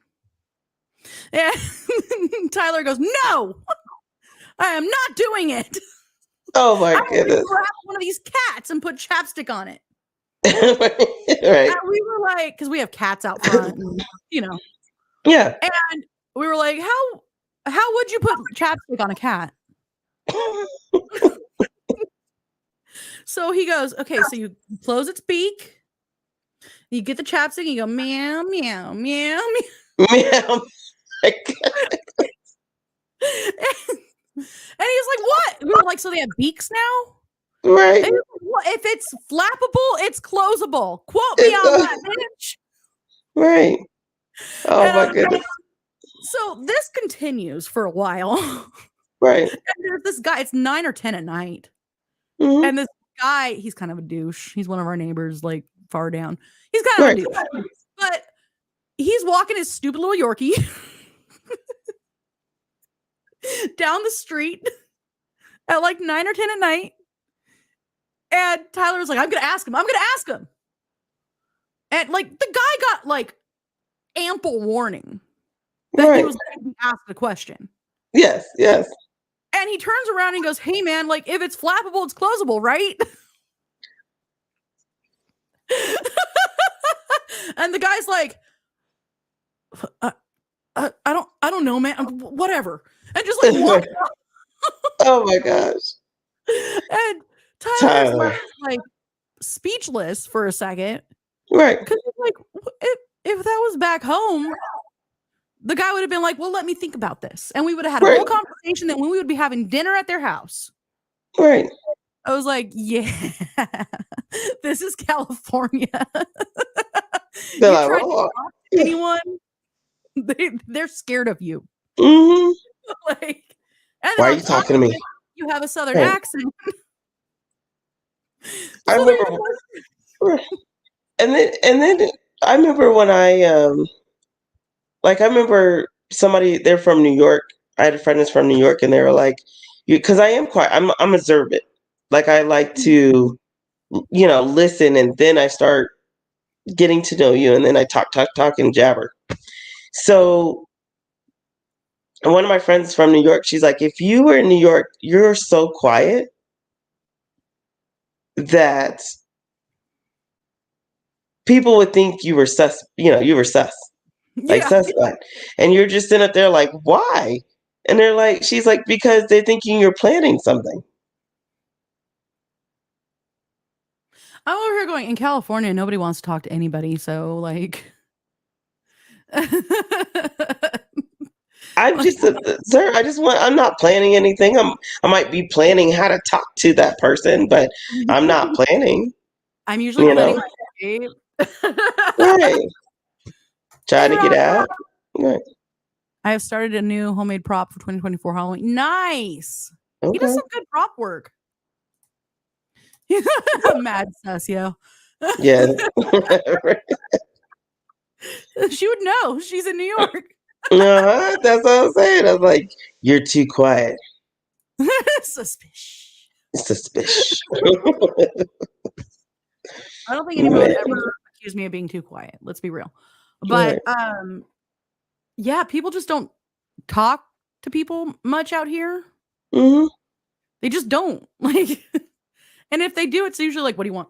B: And Tyler goes, no, I am not doing it.
A: Oh my goodness.
B: Grab one of these cats and put chapstick on it.
A: Right.
B: And we were like, because we have cats out front, and, you know.
A: Yeah.
B: And we were like, how would you put chapstick on a cat? So he goes, okay, so you close its beak, you get the chapstick, and you go meow, meow, meow, meow.
A: Meow.
B: And he was like, what? We were like, so they have beaks now?
A: Right.
B: Like, well, if it's flappable, it's closable. Quote me on that, bitch.
A: Right. Oh
B: And
A: my goodness.
B: So this continues for a while.
A: Right.
B: And there's this guy, it's 9 or 10 at night.
A: Mm-hmm.
B: And this guy, he's kind of a douche. He's one of our neighbors, like far down. He's kind of
A: Right.
B: a dude. But he's walking his stupid little Yorkie down the street at like 9 or 10 at night. And Tyler's like, I'm going to ask him. And like the guy got like ample warning that he was going to be asked a question.
A: Yes.
B: And he turns around and goes, hey man, like if it's flappable, it's closable, right? And the guy's like, I don't know, man. Whatever. And just like walk out.
A: Oh my gosh.
B: And Tyler's like speechless for a second.
A: Right.
B: Because like if that was back home, the guy would have been like, well, let me think about this. And we would have had a whole conversation that when we would be having dinner at their house.
A: Right.
B: I was like, yeah, this is California. You
A: Like,
B: try to talk to anyone, they're scared of you.
A: Mm-hmm.
B: Like, and
A: why are you talking to me?
B: You have a southern accent.
A: I remember, and then I remember when I remember somebody, they're from New York. I had a friend that's from New York, and they were like, because I am I'm observant. Like I like to, listen, and then I start getting to know you, and then I talk and jabber. So one of my friends from New York, she's like, if you were in New York, you're so quiet that people would think you were sus, like suspect. And you're just sitting up there like, why? And they're like, she's like, because they're thinking you're planning something.
B: I'm over here going, in California, nobody wants to talk to anybody. So like,
A: I'm just, sir, I'm not planning anything. I might be planning how to talk to that person, but I'm not planning.
B: I'm usually planning my day.
A: Right. Trying to get out. Right.
B: I have started a new homemade prop for 2024 Halloween. Nice.
A: Okay.
B: He does some good prop work. Mad sus, yo.
A: Yeah.
B: She would know. She's in New York.
A: That's what I'm saying. I was like, you're too quiet.
B: Suspicious. I don't think anyone would ever accuse me of being too quiet. Let's be real. But yeah, people just don't talk to people much out here.
A: Mm-hmm.
B: They just don't. Like, and if they do, it's usually like, what do you want?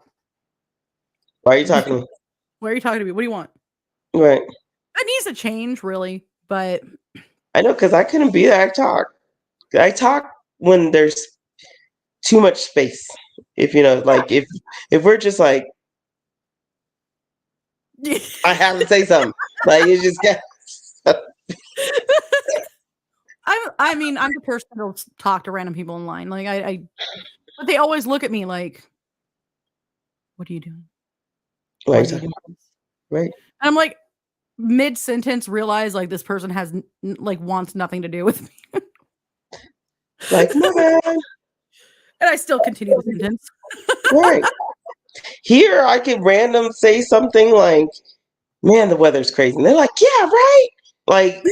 A: Why are you talking to me?
B: Why are you talking to me? What do you want?
A: Right.
B: It needs to change, really. But
A: I know, because I couldn't be there. I talk when there's too much space. If like if we're just like, I have to say something. Like it just gets.
B: I'm the person that'll talk to random people in line. Like but they always look at me like, what are you doing?
A: Why are you doing this? Right.
B: And I'm like, mid-sentence, realize like this person has like wants nothing to do with me.
A: Like, my bad.
B: And I still continue the sentence.
A: Right. Here I could random say something like, man, the weather's crazy. And they're like, yeah, right. Like,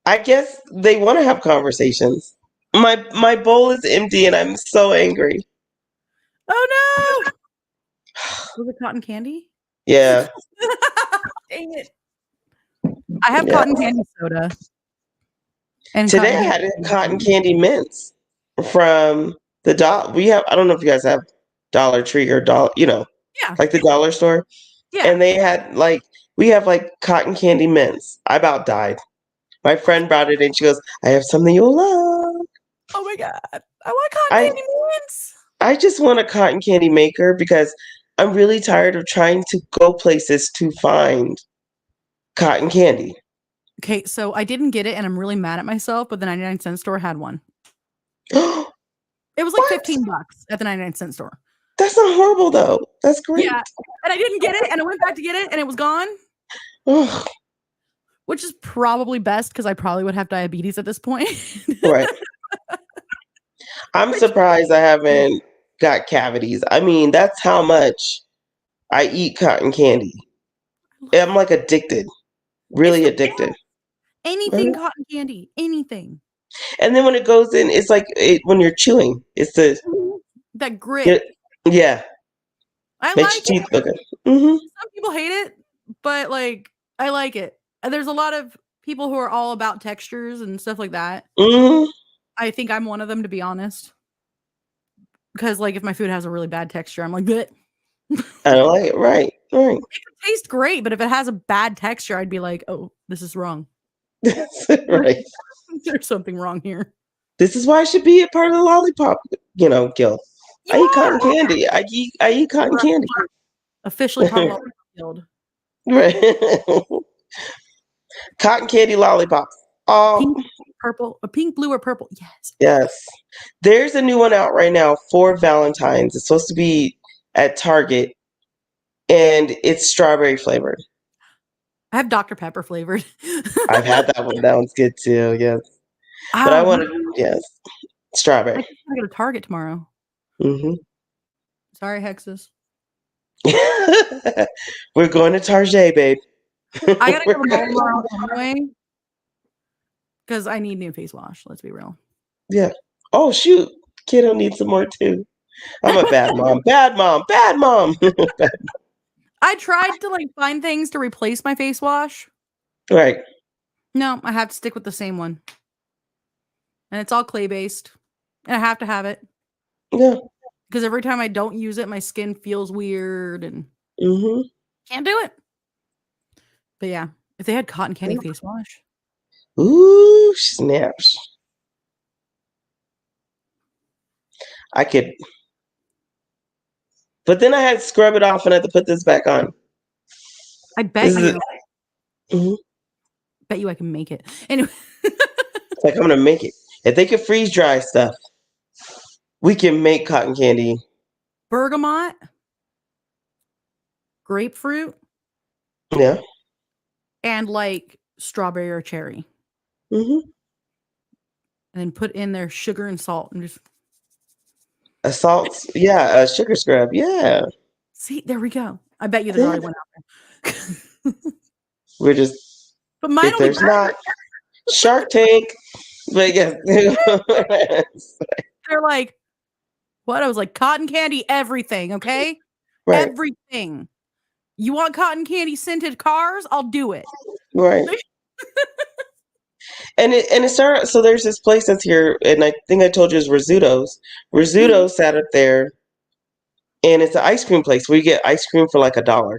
A: I guess they want to have conversations. My bowl is empty and I'm so angry.
B: Oh no. Was it cotton candy?
A: Yeah.
B: Dang it. I have cotton candy soda. And
A: today I had cotton candy mints from the I don't know if you guys have Dollar Tree or like the dollar store.
B: Yeah.
A: And they had we have cotton candy mints. I about died. My friend brought it in. She goes, I have something you'll love.
B: Oh my God. I want cotton candy mints.
A: I just want a cotton candy maker because I'm really tired of trying to go places to find cotton candy.
B: Okay, so I didn't get it and I'm really mad at myself, but the 99-cent store had one. It was like $15 at the 99-cent store.
A: That's not horrible though. That's great.
B: Yeah. And I didn't get it and I went back to get it and it was gone. Which is probably best because I probably would have diabetes at this point.
A: Right. I'm surprised I haven't got cavities. I mean, that's how much I eat cotton candy. I'm like addicted. Really addicted.
B: Anything cotton candy. Anything.
A: And then when it goes in, it's like when you're chewing. It's the
B: that grit.
A: Yeah.
B: I
A: Makes
B: like
A: your
B: it.
A: teeth look good. Mm-hmm.
B: Some people hate it, but like I like it. There's a lot of people who are all about textures and stuff like that.
A: Mm-hmm.
B: I think I'm one of them, to be honest. Because like if my food has a really bad texture, I'm like, bleh.
A: I don't like it. Right. Right.
B: It could taste great, but if it has a bad texture, I'd be like, oh, this is wrong.
A: Right.
B: There's something wrong here.
A: This is why I should be a part of the lollipop, guild. I eat cotton candy. I eat cotton candy.
B: Officially part of the guild.
A: Right. Cotton candy lollipops.
B: Pink, purple, pink, blue, or purple. Yes.
A: Yes. There's a new one out right now for Valentine's. It's supposed to be at Target, and it's strawberry flavored.
B: I have Dr. Pepper flavored.
A: I've had that one. That one's good too. Yes. But I wanted, strawberry.
B: I gotta go to Target tomorrow.
A: Mm-hmm.
B: Sorry, Hexes.
A: We're going to Target, babe.
B: I gotta go tomorrow anyway. Because I need new face wash. Let's be real.
A: Yeah. Oh shoot, kiddo needs some more too. I'm a bad mom. Bad mom. Bad mom.
B: I tried to like find things to replace my face wash.
A: Right.
B: No, I have to stick with the same one. And it's all clay based. And I have to have it.
A: Yeah.
B: Because every time I don't use it, my skin feels weird and can't do it. But yeah, if they had cotton candy face wash.
A: Ooh, snaps. I could. But then I had to scrub it off and I had to put this back on.
B: I bet you. Bet you I can make it. Anyway.
A: It's like I'm gonna make it. If they could freeze dry stuff, we can make cotton candy.
B: Bergamot. Grapefruit.
A: Yeah.
B: And like strawberry or cherry.
A: And
B: then put in their sugar and salt and just
A: a salt, a sugar scrub, yeah.
B: See, there we go. I bet you there's already one out there.
A: We're just,
B: but mine
A: if there's not Shark Tank, but yeah.
B: They're like, what? I was like, cotton candy, everything, okay?
A: Right.
B: Everything. You want cotton candy scented cars? I'll do it.
A: Right. And it started. So there's this place that's here, and I think I told you it's Rizzuto's. Rizzuto sat up there, and it's an ice cream place where you get ice cream for like $1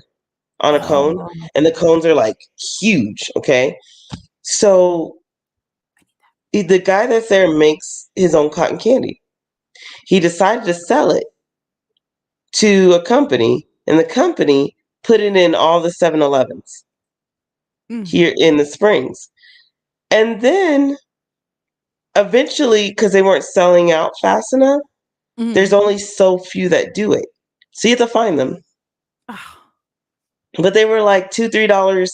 A: on a cone, and the cones are like huge. Okay, so the guy that's there makes his own cotton candy. He decided to sell it to a company, and the company put it in all the 7-Elevens here in the Springs. And then eventually, because they weren't selling out fast enough, there's only so few that do it. So you have to find them. But they were like $2, $3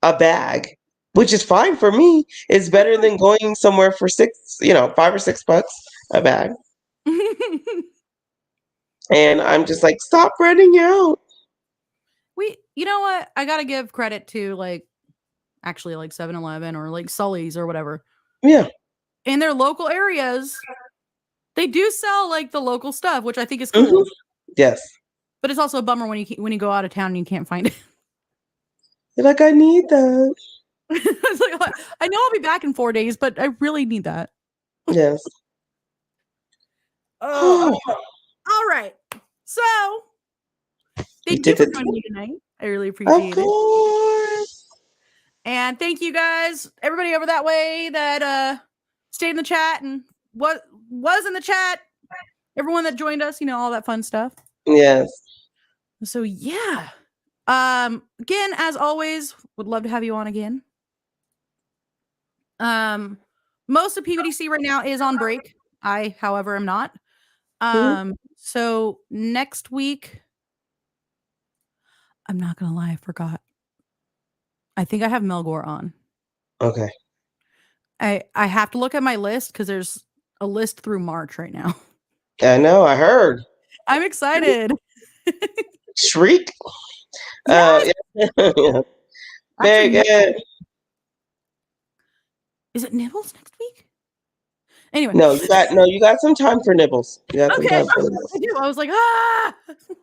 A: a bag, which is fine for me. It's better than going somewhere for $5 or $6 a bag. And I'm just like, stop running out.
B: You know what? I gotta give credit to like 7-Eleven or like Sully's or whatever.
A: Yeah.
B: In their local areas, they do sell like the local stuff, which I think is cool.
A: Yes.
B: But it's also a bummer when you go out of town and you can't find it.
A: You're like, I need that.
B: It's like, I know I'll be back in 4 days, but I really need that.
A: Yes.
B: All right. So thank you for joining me tonight. I really appreciate it. And thank you guys, everybody over that way that stayed in the chat and what was in the chat. Everyone that joined us, all that fun stuff.
A: Yes.
B: So yeah. Again, as always, would love to have you on again. Most of PBDC right now is on break. I, however, am not. So next week, I'm not gonna lie, I forgot. I think I have Melgore on.
A: Okay.
B: I have to look at my list because there's a list through March right now.
A: I know, I heard.
B: I'm excited.
A: Shriek.
B: Yes!
A: Yeah. Very good.
B: Is it Nibbles next week? Anyway.
A: No, you got some time for Nibbles. You got some time for Nibbles.
B: I do. I was like, my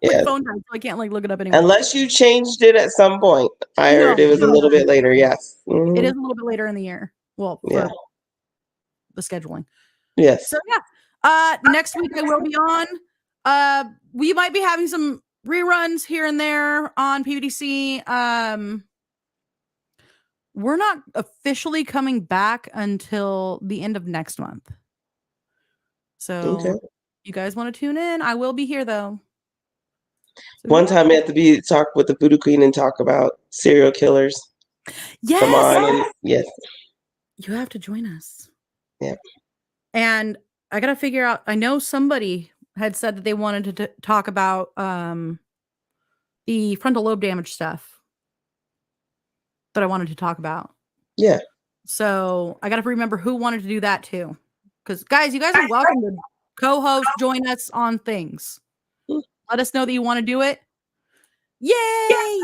A: Yeah.
B: phone died, so I can't like look it up anymore.
A: Unless you changed it at some point. I heard it was a little bit later. Yes. Mhm.
B: It is a little bit later in the year. Well, for the scheduling.
A: Yes.
B: So yeah. Next week I will be on. We might be having some reruns here and there on PVDC. We're not officially coming back until the end of next month. So you guys want to tune in? I will be here though. So,
A: One time I had to talk with the Voodoo Queen and talk about serial killers.
B: Yes.
A: Come on. Yes. You
B: have to join us.
A: Yeah.
B: And I got to figure out, I know somebody had said that they wanted to talk about the frontal lobe damage stuff that I wanted to talk about.
A: Yeah.
B: So I got to remember who wanted to do that too. Because guys, you guys are welcome to co-host, join us on things. Let us know that you want to do it. Yay!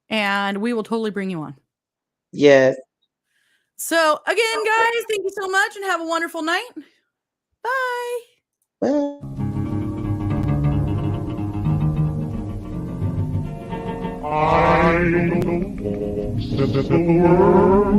B: And we will totally bring you on.
A: Yes.
B: So again, guys, thank you so much and have a wonderful night. Bye.
A: Bye.
D: I know that the world